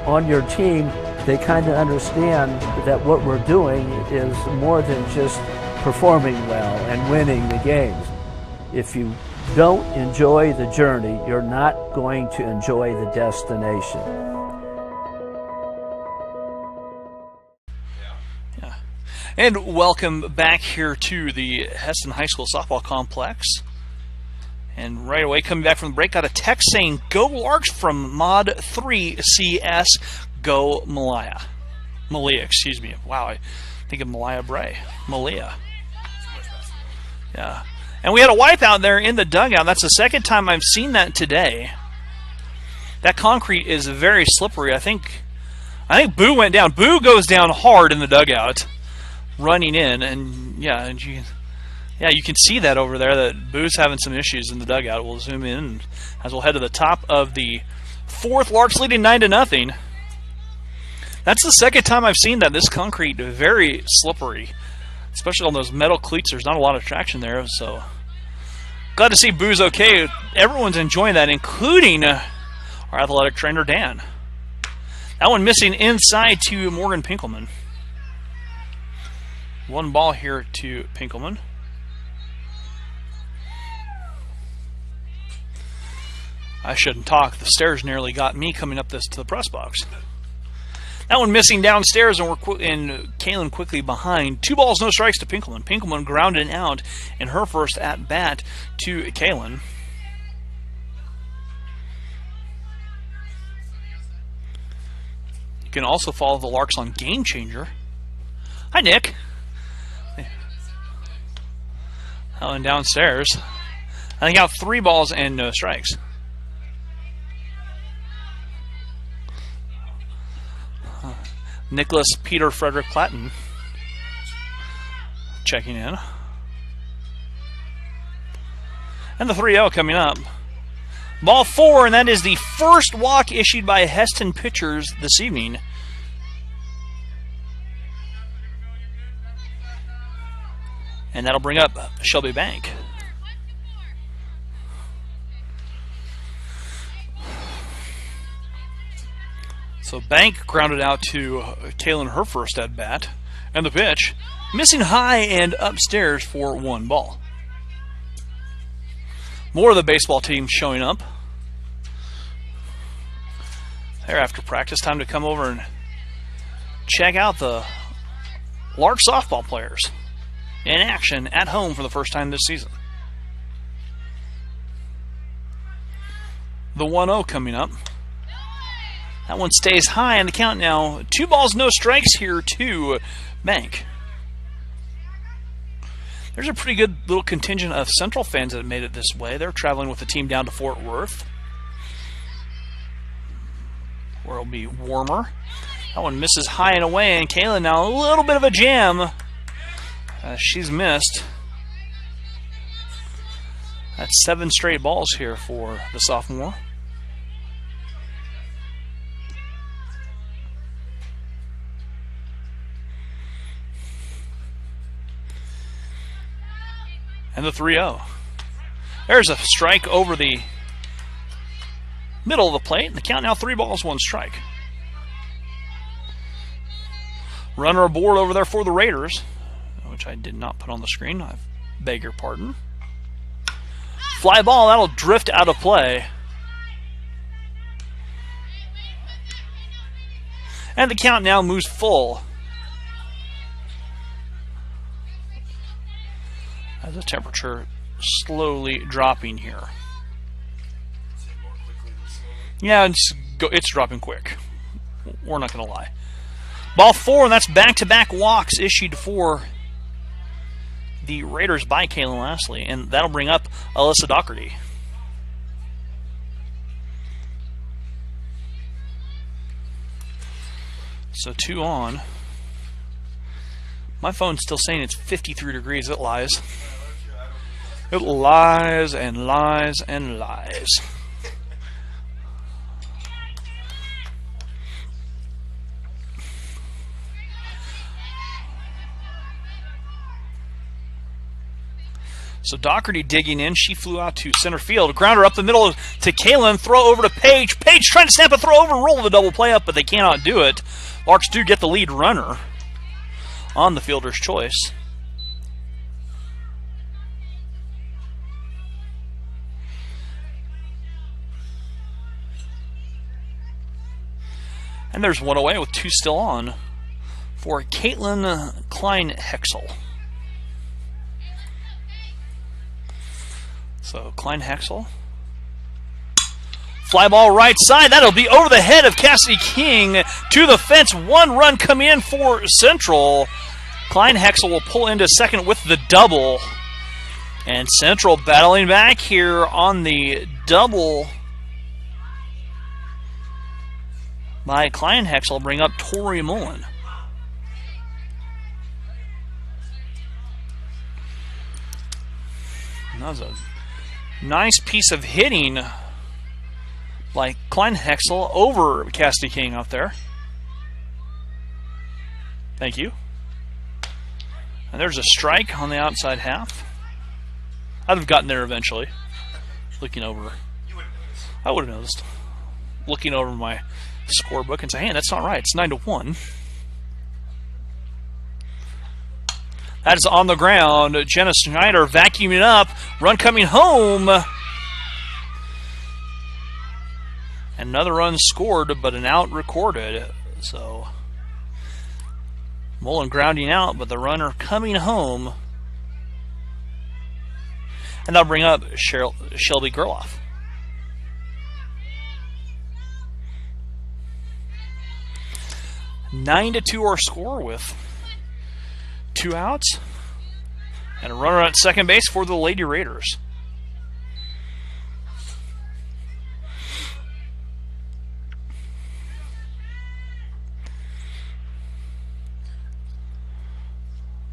on your team, they kind of understand that what we're doing is more than just performing well and winning the games. If you don't enjoy the journey, you're not going to enjoy the destination. Yeah. And welcome back here to the Hesston High School softball complex. And right away, coming back from the break, got a text saying, "Go Larks" from Mod 3 CS. Go Malia. Excuse me. Wow, I think of Malia Bray. Malia. Yeah. And we had a wipeout there in the dugout. That's the second time I've seen that today. That concrete is very slippery. I think Boo went down. Boo goes down hard in the dugout, running in, and you can see that over there, that Boo's having some issues in the dugout. We'll zoom in as we'll head to the top of the fourth. Larks leading 9-0. That's the second time I've seen that. This concrete very slippery, especially on those metal cleats. There's not a lot of traction there, so glad to see Boo's okay. Everyone's enjoying that, including our athletic trainer Dan. That one missing inside to Morgan Pinkelman. One ball here to Pinkelman. I shouldn't talk. The stairs nearly got me coming up to the press box. That one missing downstairs, and Kaylin quickly behind. 2 balls, no strikes to Pinkelman. Pinkelman grounded out in her first at bat to Kaylin. You can also follow the Larks on Game Changer. Hi, Nick. That one downstairs. I think out 3 balls and no strikes. Nicholas Peter Frederick Platten checking in. And the 3-0 coming up. Ball 4, and that is the first walk issued by Hesston pitchers this evening. And that'll bring up Shelby Bank. So Bank grounded out to Kaylin her first at bat. And the pitch, missing high and upstairs for 1 ball. More of the baseball team showing up. They're after practice. Time to come over and check out the Larks softball players in action at home for the first time this season. The 1-0 coming up. That one stays high in the count now. 2 balls, no strikes here to Bank. There's a pretty good little contingent of Central fans that have made it this way. They're traveling with the team down to Fort Worth, where it'll be warmer. That one misses high and away, and Kaylin now a little bit of a jam. She's missed. That's 7 straight balls here for the sophomore. And the 3-0. There's a strike over the middle of the plate. And the count now 3 balls, 1 strike. Runner aboard over there for the Raiders, which I did not put on the screen. I beg your pardon. Fly ball, that'll drift out of play. And the count now moves full. As the temperature slowly dropping here. Yeah, it's dropping quick. We're not going to lie. Ball 4, and that's back-to-back walks issued for the Raiders by Kaylin Lashley, and that'll bring up Alyssa Doherty. So 2 on. My phone's still saying it's 53 degrees. It lies. It lies and lies and lies. So Doherty digging in. She flew out to center field. Grounder up the middle to Kaylin. Throw over to Paige. Paige trying to snap a throw over and roll the double play up, but they cannot do it. Larks do get the lead runner on the fielder's choice. And there's 1 away with 2 still on for Caitlin Klein-Hexel. So Klein-Hexel. Fly ball right side. That'll be over the head of Cassidy King to the fence. 1 run coming in for Central. Klein-Hexel will pull into second with the double. And Central battling back here on the double by Klein-Hexel. Bring up Tori Mullen. That was a nice piece of hitting by Klein-Hexel over Cassidy King out there. Thank you. And there's a strike on the outside half. I'd have gotten there eventually. Looking over. I would have noticed. Looking over my scorebook and say, hey, that's not right. It's 9-1. That is on the ground. Jenna Schneider vacuuming up. Run coming home. Another run scored, but an out recorded. So Mullen grounding out, but the runner coming home. And that'll bring up Shelby Gerloff. Nine to 2 our score with 2 outs and a runner at second base for the Lady Raiders.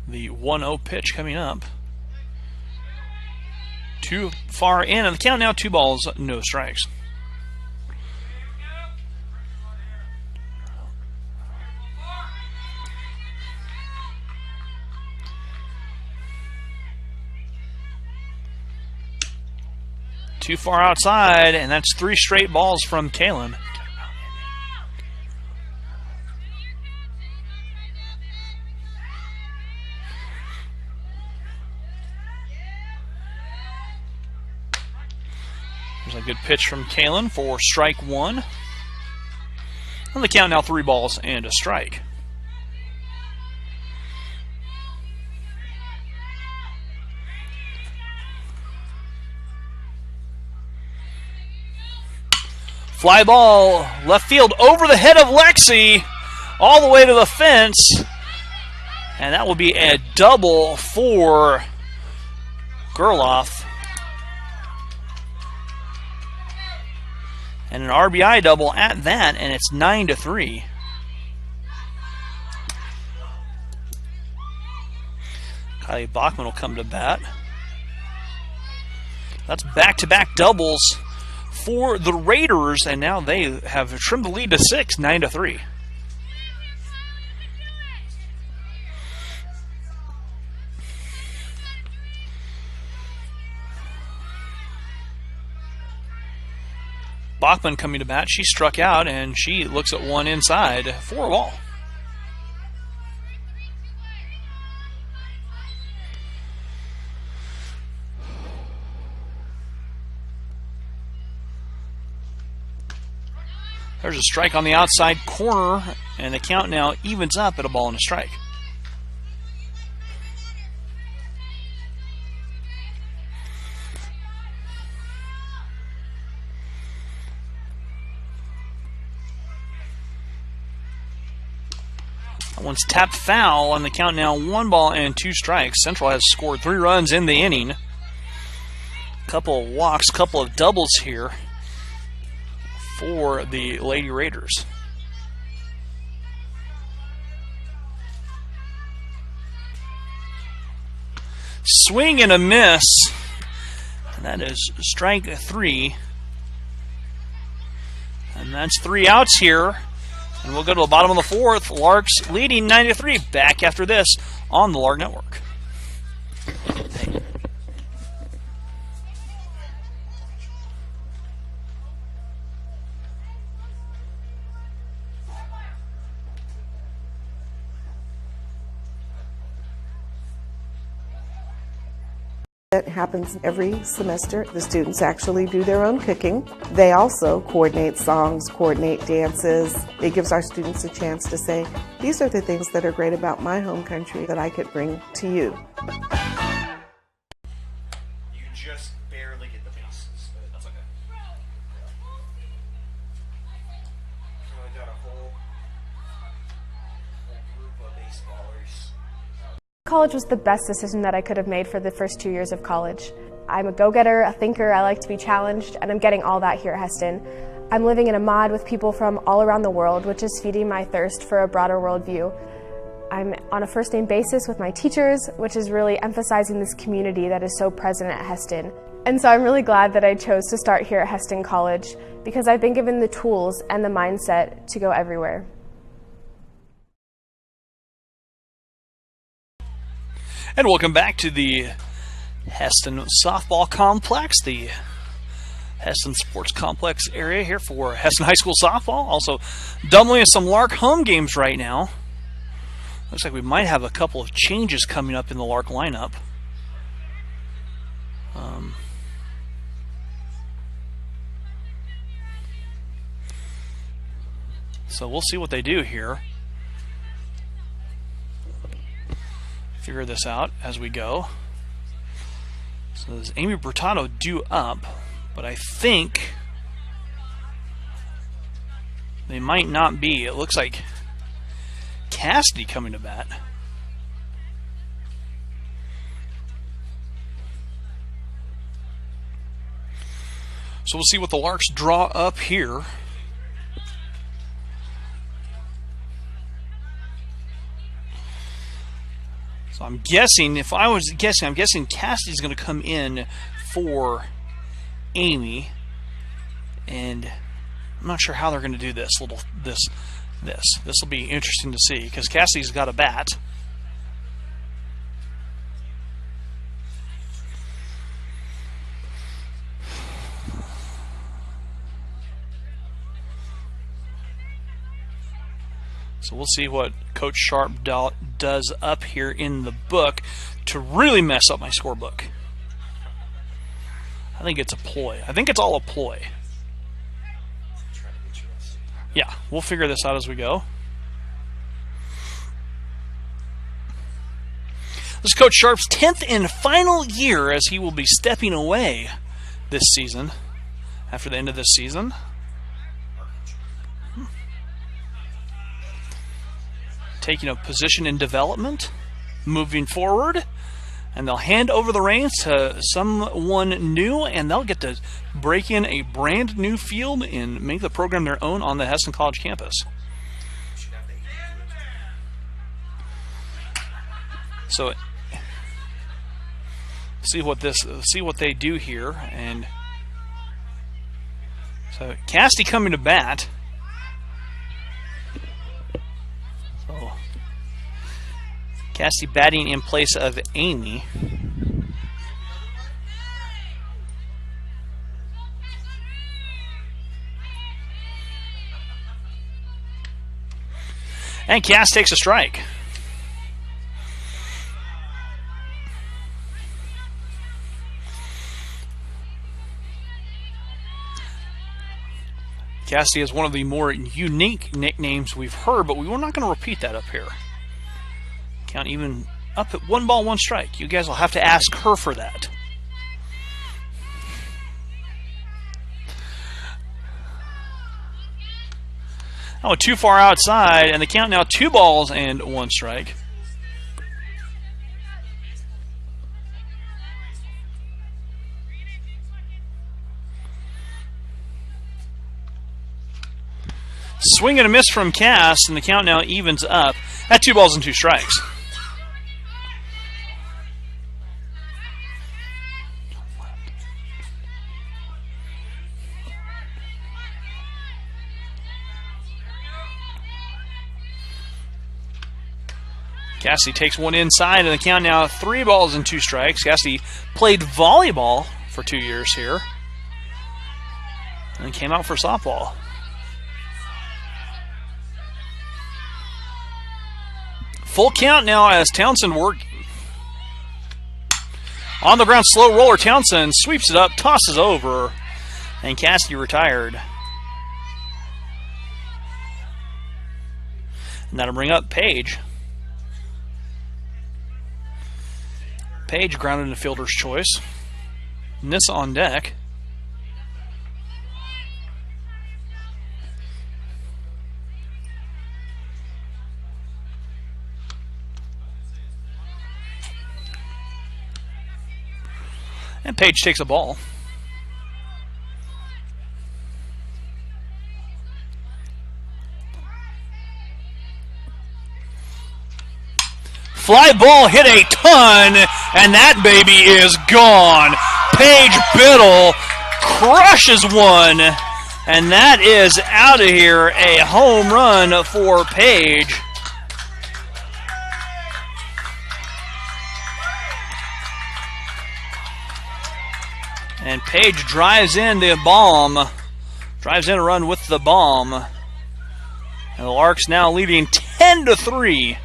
The 1-0 pitch coming up. Too far in, and the count now 2 balls, no strikes. Too far outside, and that's 3 straight balls from Kalen. There's a good pitch from Kalen for strike 1. On the count now 3 balls and a strike. Fly ball left field over the head of Lexi all the way to the fence. And that will be a double for Gerloff. And an RBI double at that, and it's 9-3. Kylie Bachman will come to bat. That's back-to-back doubles for the Raiders, and now they have trimmed the lead to 6, 9-3. Bachman coming to bat. She struck out, and she looks at one inside for a ball. There's a strike on the outside corner, and the count now evens up at a ball and a strike. That one's tapped foul, on the count now 1 ball and 2 strikes. Central has scored 3 runs in the inning. Couple of walks, couple of doubles here for the Lady Raiders. Swing and a miss. And that is strike 3. And that's 3 outs here. And we'll go to the bottom of the 4th. Larks leading 9-3. Back after this on the Lark Network. That happens every semester. The students actually do their own cooking. They also coordinate songs, coordinate dances. It gives our students a chance to say, these are the things that are great about my home country that I could bring to you. You just barely get the bases, but that's okay. So I got a whole group of baseballers. College was the best decision that I could have made for the first 2 years of college. I'm a go-getter, a thinker, I like to be challenged, and I'm getting all that here at Heston. I'm living in a mod with people from all around the world, which is feeding my thirst for a broader worldview. I'm on a first-name basis with my teachers, which is really emphasizing this community that is so present at Heston. And so I'm really glad that I chose to start here at Heston College because I've been given the tools and the mindset to go everywhere. And welcome back to the Heston Softball Complex, the Heston Sports Complex area here for Heston High School Softball. Also doubling some Lark home games right now. Looks like we might have a couple of changes coming up in the Lark lineup. So we'll see what they do here. Figure this out as we go. So there's Amy Bertano due up, but I think they might not be. It looks like Cassidy coming to bat. So we'll see what the Larks draw up here. So I'm guessing, if I was guessing, I'm guessing Cassidy's going to come in for Amy, and I'm not sure how they're going to do this. This will be interesting to see because Cassidy's got a bat. So we'll see what Coach Sharp does up here in the book to really mess up my scorebook. I think it's a ploy. I think it's all a ploy. Yeah, we'll figure this out as we go. This is Coach Sharp's 10th and final year as he will be stepping away this season, after the end of this season. Taking a position in development, moving forward, and they'll hand over the reins to someone new, and they'll get to break in a brand new field and make the program their own on the Heston College campus. So see what they do here, and so Cassidy coming to bat. So Cassidy batting in place of Amy. And Cass takes a strike. Cassidy is one of the more unique nicknames we've heard, but we're not going to repeat that up here. Count even up at 1 ball, 1 strike. You guys will have to ask her for that. Oh, too far outside, and the count now 2 balls and 1 strike. Swing and a miss from Cass, and the count now evens up at 2 balls and 2 strikes. Cassidy takes one inside, and the count now 3 balls and 2 strikes. Cassidy played volleyball for 2 years here, and came out for softball. Full count now as Townsend working. On the ground, slow roller. Townsend sweeps it up, tosses over, and Cassidy retired. And that'll bring up Paige. Paige grounded in a fielder's choice. Nissa on deck. And Paige takes a ball. Fly ball hit a ton, and that baby is gone. Paige Biddle crushes one, and that is out of here. A home run for Paige. And Paige drives in the bomb. Drives in a run with the bomb. And the Larks now leading 10-3.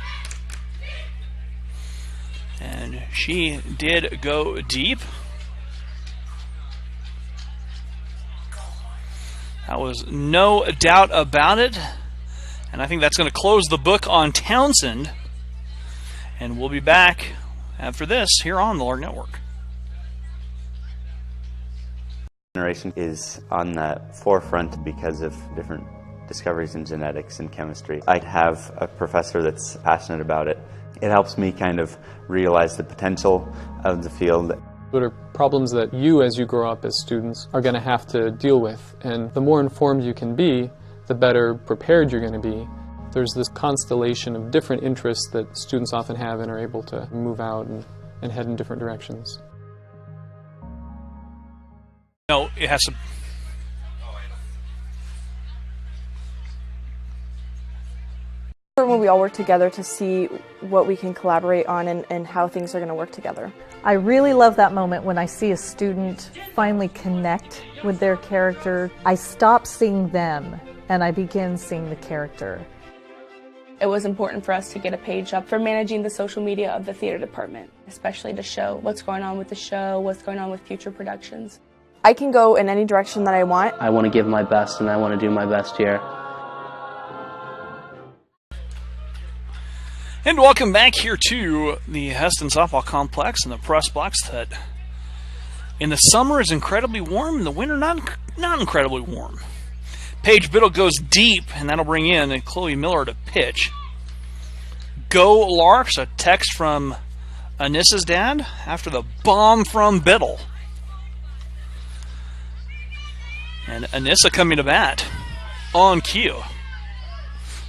And she did go deep. That was no doubt about it. And I think that's going to close the book on Townsend. And we'll be back after this here on the Lark Network. Generation is on the forefront because of different discoveries in genetics and chemistry. I have a professor that's passionate about it. It helps me kind of realize the potential of the field. What are problems that you, as you grow up as students, are going to have to deal with? And the more informed you can be, the better prepared you're going to be. There's this constellation of different interests that students often have and are able to move out and head in different directions. No, it has to. When we all work together to see what we can collaborate on and how things are going to work together. I really love that moment when I see a student finally connect with their character. I stop seeing them and I begin seeing the character. It was important for us to get a page up for managing the social media of the theater department, especially to show what's going on with the show, what's going on with future productions. I can go in any direction that I want. I want to give my best, and I want to do my best here. And welcome back here to the Heston Softball Complex and the press box that in the summer is incredibly warm, in the winter not incredibly warm. Paige Biddle goes deep, and that'll bring in Chloe Miller to pitch. Go Larks, a text from Anissa's dad after the bomb from Biddle. And Anissa coming to bat on cue.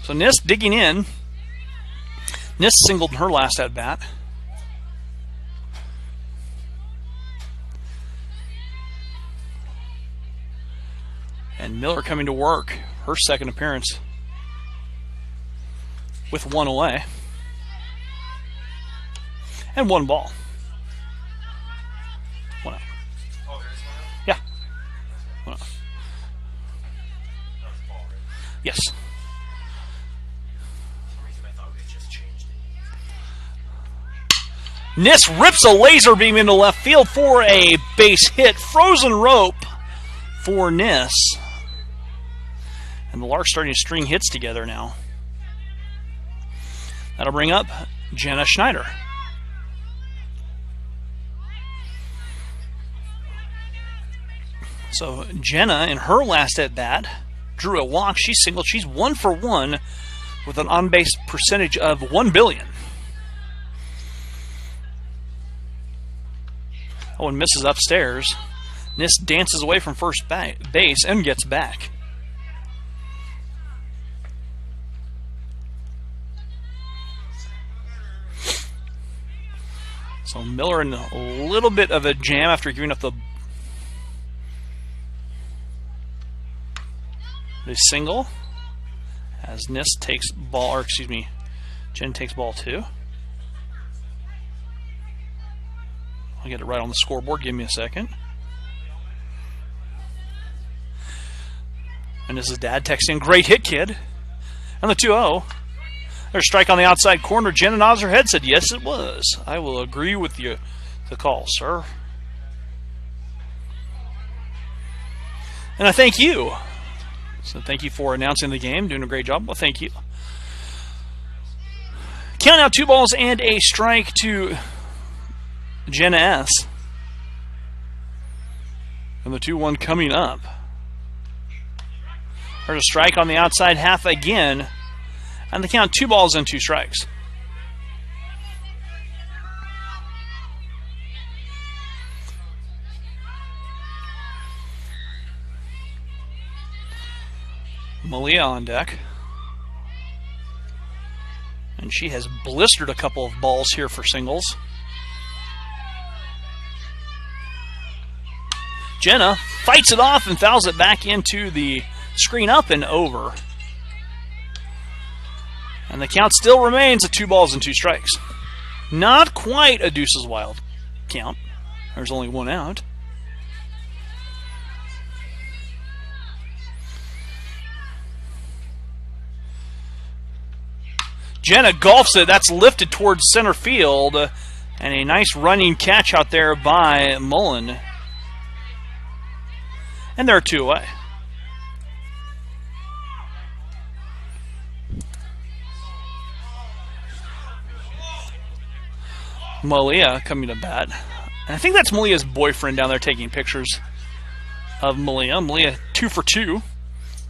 So Nis digging in. Nis singled in her last at bat. And Miller coming to work, her second appearance with one away. And one ball. One out. Oh, there is one out? Yeah. One out. That was a ball, right? Yes. For some reason I thought we had just changed it. Nis rips a laser beam into left field for a base hit. Frozen rope for Nis. And the Larks starting to string hits together now. That'll bring up Jenna Schneider. So Jenna, in her last at-bat, drew a walk. She singled. She's 1 for 1 with an on-base percentage of 1 billion. Oh, and misses upstairs. Nis dances away from first base and gets back. So Miller in a little bit of a jam after giving up the single, as Nis takes ball, or excuse me, Jen takes ball 2. I'll get it right on the scoreboard. Give me a second. And this is Dad texting, great hit, kid. And the 2-0. There's a strike on the outside corner. Jenna nods her head, said, yes, it was. I will agree with you the call, sir. And I thank you. So thank you for announcing the game, doing a great job. Well, thank you. Count out 2 balls and a strike to Jenna S. And the 2-1 coming up. There's a strike on the outside half again. And the count 2 balls and 2 strikes. Malia on deck. And she has blistered a couple of balls here for singles. Jenna fights it off and fouls it back into the screen up and over. And the count still remains at 2 balls and 2 strikes. Not quite a deuces wild count. There's only 1 out. Jenna golfs it. That's lifted towards center field. And a nice running catch out there by Mullen. And they're 2 away. Malia coming to bat. And I think that's Malia's boyfriend down there taking pictures of Malia. Malia 2 for 2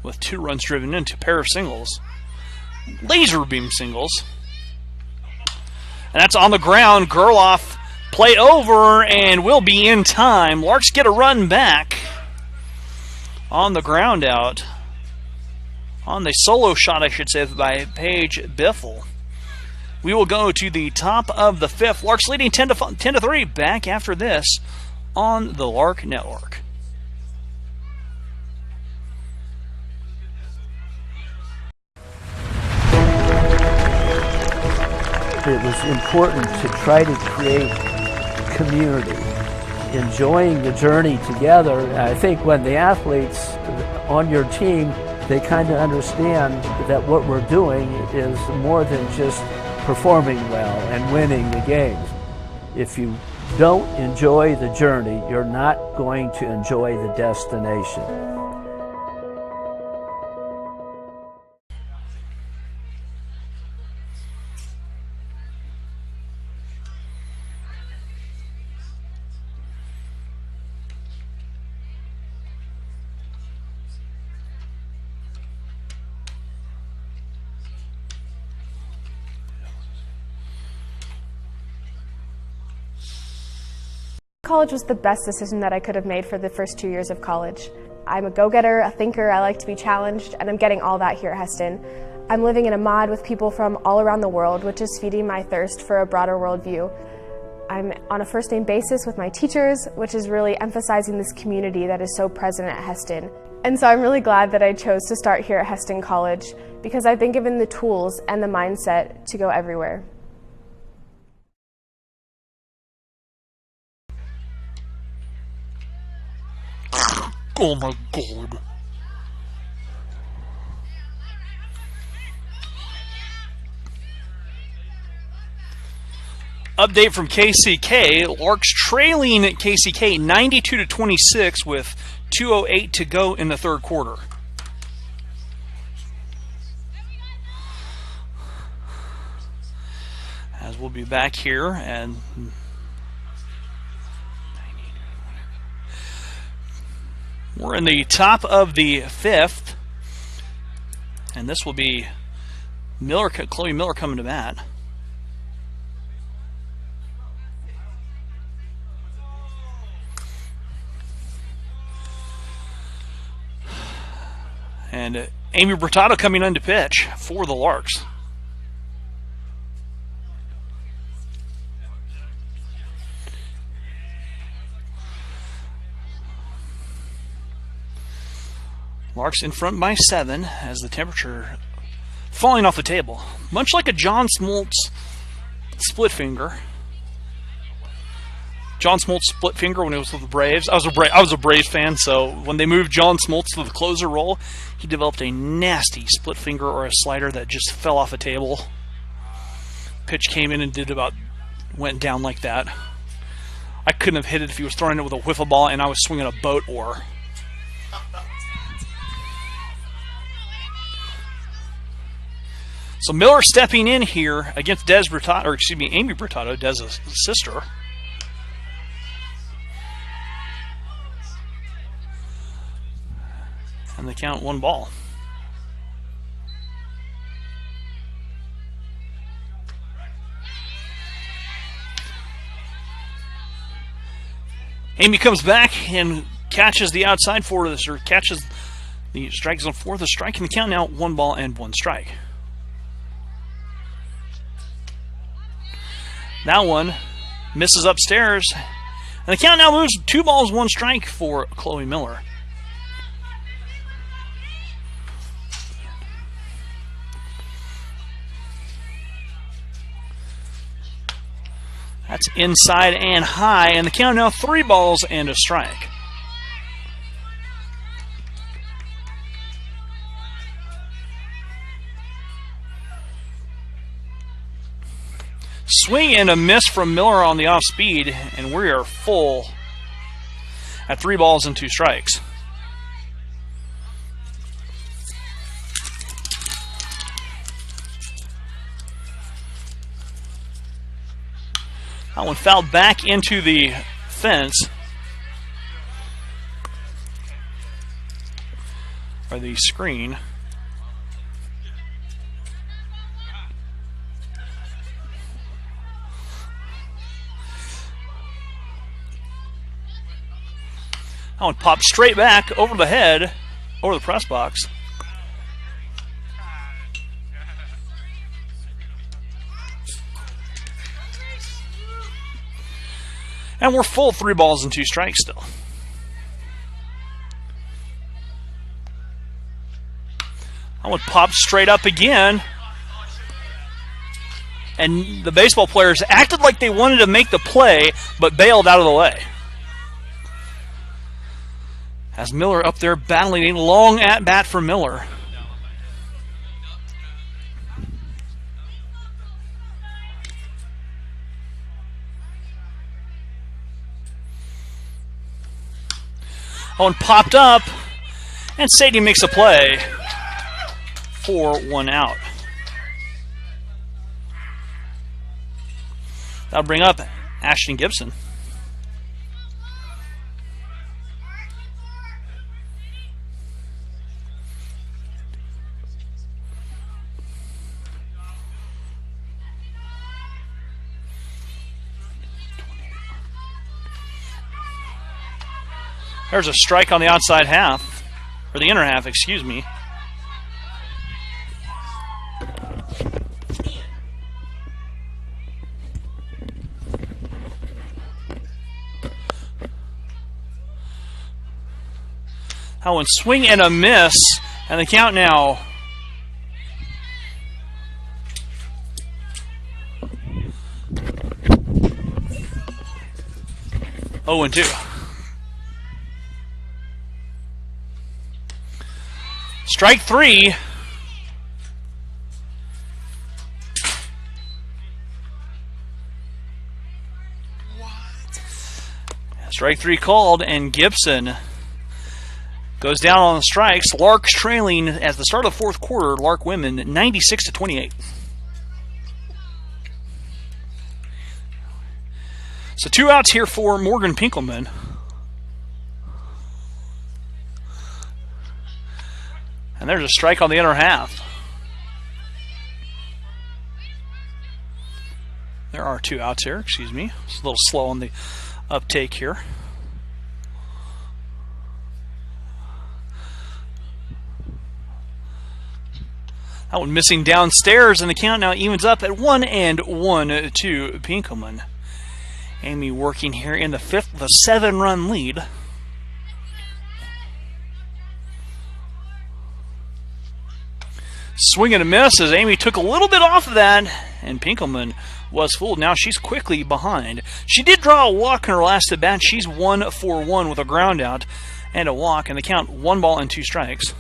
with 2 runs driven in, 2 pair of singles. Laser beam singles. And that's on the ground. Gerloff play over and will be in time. Larks get a run back on the ground out. On the solo shot, I should say, by Paige Biddle. We will go to the top of the 5th. Larks leading 10-3. Back after this on the Lark Network. It was important to try to create community, enjoying the journey together. I think when the athletes on your team, they kind of understand that what we're doing is more than just performing well and winning the games. If you don't enjoy the journey, you're not going to enjoy the destination. College was the best decision that I could have made for the first 2 years of college. I'm a go-getter, a thinker, I like to be challenged, and I'm getting all that here at Heston. I'm living in a mod with people from all around the world, which is feeding my thirst for a broader worldview. I'm on a first-name basis with my teachers, which is really emphasizing this community that is so present at Heston. And so I'm really glad that I chose to start here at Heston College because I've been given the tools and the mindset to go everywhere. Oh my God. Update from KCK. Larks trailing KCK 92-26 with 2:08 to go in the 3rd quarter. As we'll be back here and we're in the top of the 5th, and this will be Chloe Miller coming to bat. And Amy Bertato coming in to pitch for the Larks. Larks in front by 7 as the temperature falling off the table. Much like a John Smoltz split finger. John Smoltz split finger when he was with the Braves. I was a Braves fan, so when they moved John Smoltz to the closer role, he developed a nasty split finger or a slider that just fell off a table. Pitch came in and went down like that. I couldn't have hit it if he was throwing it with a wiffle ball and I was swinging a boat oar. So Miller stepping in here against Amy Bertato, Dez's sister. And they count 1 ball. Amy comes back and catches the outside for this, or catches the strike zone for the strike, and the count now 1 ball and 1 strike. That one misses upstairs, and the count now moves 2 balls, 1 strike for Chloe Miller. That's inside and high, and the count now 3 balls and a strike. Swing and a miss from Miller on the off speed, and we are full at 3 balls and 2 strikes. That one fouled back into the fence, or the screen. That one popped straight back over the head, over the press box. And we're full 3 balls and 2 strikes still. That one popped straight up again. And the baseball players acted like they wanted to make the play, but bailed out of the way. As Miller up there battling a long at-bat for Miller. That one popped up, and Sadie makes a play for 1 out. That'll bring up Ashton Gibson. There's a strike on the outside half, or the inner half, excuse me. That one swing and a miss, and the count now 0-2. Strike 3. Strike 3 called, and Gibson goes down on the strikes. Larks trailing at the start of the 4th quarter. Lark women 96-28. So 2 outs here for Morgan Pinkelman. And there's a strike on the inner half. There are 2 outs here, excuse me. It's a little slow on the uptake here. That one missing downstairs, and the count now evens up at 1-1 to Pinkelman. Amy working here in the 5th with a 7-run lead. Swing and a miss as Amy took a little bit off of that, and Pinkelman was fooled. Now she's quickly behind. She did draw a walk in her last at bat. She's 1 for 1 with a ground out and a walk, and the count 1 ball and 2 strikes.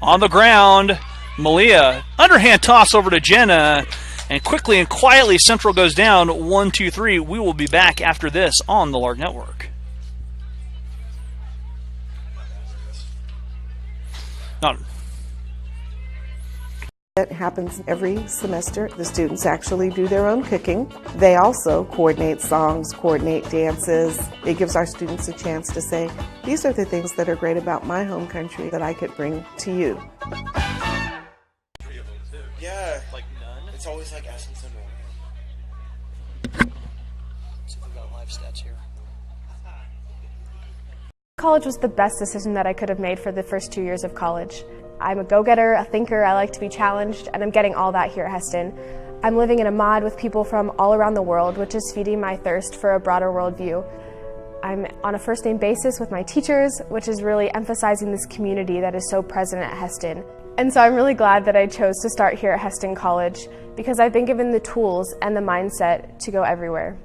On the ground, Malia, underhand toss over to Jenna, And quickly and quietly, Central goes down 1-2-3. We will be back after this on the Lark Network. Not. It happens every semester. The students actually do their own cooking. They also coordinate songs, coordinate dances. It gives our students a chance to say, these are the things that are great about my home country that I could bring to you. Yeah, like none. It's always like Essence and Ryan. Let's see if we got live stats here. College was the best decision that I could have made for the first 2 years of college. I'm a go-getter, a thinker, I like to be challenged, and I'm getting all that here at Heston. I'm living in a mod with people from all around the world, which is feeding my thirst for a broader worldview. I'm on a first-name basis with my teachers, which is really emphasizing this community that is so present at Heston. And so I'm really glad that I chose to start here at Heston College because I've been given the tools and the mindset to go everywhere.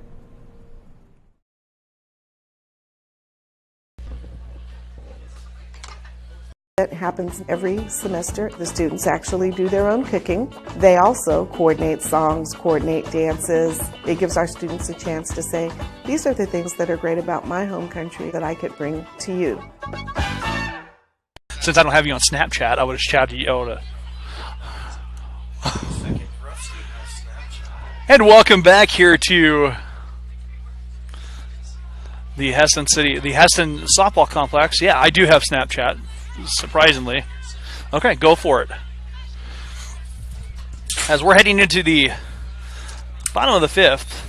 It happens every semester. The students actually do their own cooking. They also coordinate songs, coordinate dances. It gives our students a chance to say, these are the things that are great about my home country that I could bring to you. Since I don't have you on Snapchat, I would have shouted you out. And welcome back here to the Heston softball complex. Yeah, I do have Snapchat. Surprisingly. Okay, go for it. As we're heading into the bottom of the fifth.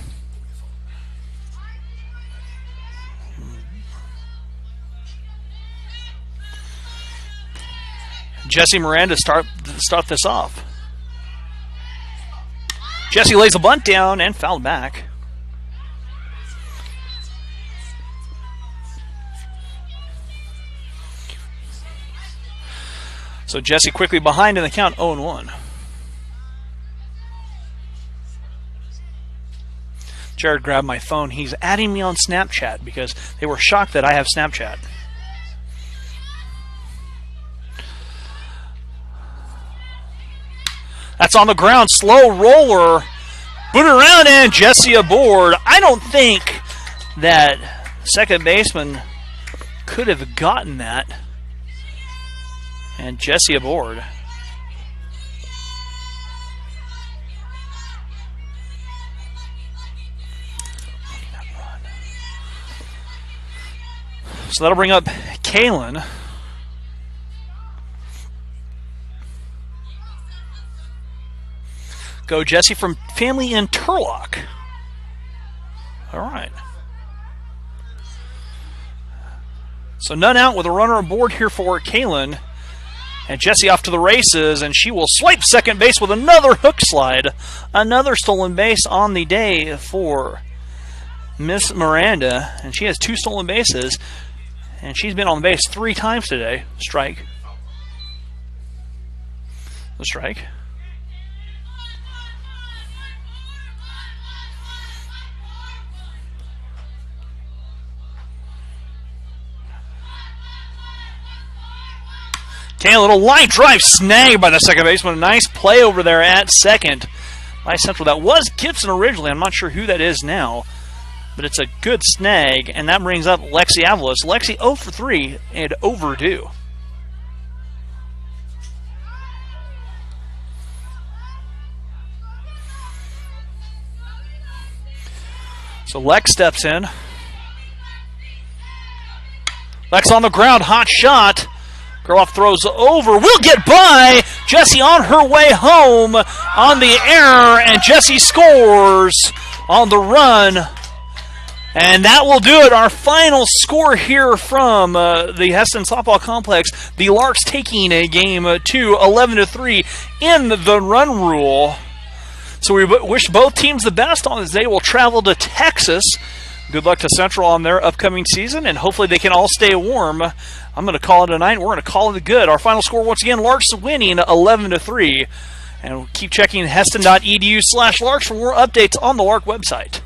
Jesse Miranda start this off. Jesse lays a bunt down and fouled back. So Jesse quickly behind in the count, 0-1. Jared grabbed my phone. He's adding me on Snapchat because they were shocked that I have Snapchat. That's on the ground. Slow roller. Boot around and Jesse aboard. I don't think that second baseman could have gotten that. And Jesse aboard. So that'll bring up Kalen. Go Jesse from family in Turlock. All right. So none out with a runner aboard here for Kalen. And Jesse off to the races, and she will swipe second base with another hook slide. Another stolen base on the day for Miss Miranda. And she has 2 stolen bases. And she's been on the base 3 times today. Strike. The strike. Okay, a little line drive snag by the second baseman. A nice play over there at second by Central. That was Gibson originally. I'm not sure who that is now, but it's a good snag, and that brings up Lexi Avalos. Lexi 0 for 3 and overdue. So Lex steps in. Lex on the ground, hot shot. Gerloff throws over, will get by. Jesse on her way home on the error, and Jesse scores on the run. And that will do it. Our final score here from the Heston Softball Complex. The Larks taking a game 2, 11-3 in the run rule. So we wish both teams the best on this day. We'll travel to Texas. Good luck to Central on their upcoming season, and hopefully they can all stay warm. I'm going to call it a night. We're going to call it good. Our final score, once again, Larks winning 11-3. And we'll keep checking heston.edu/Larks for more updates on the Lark website.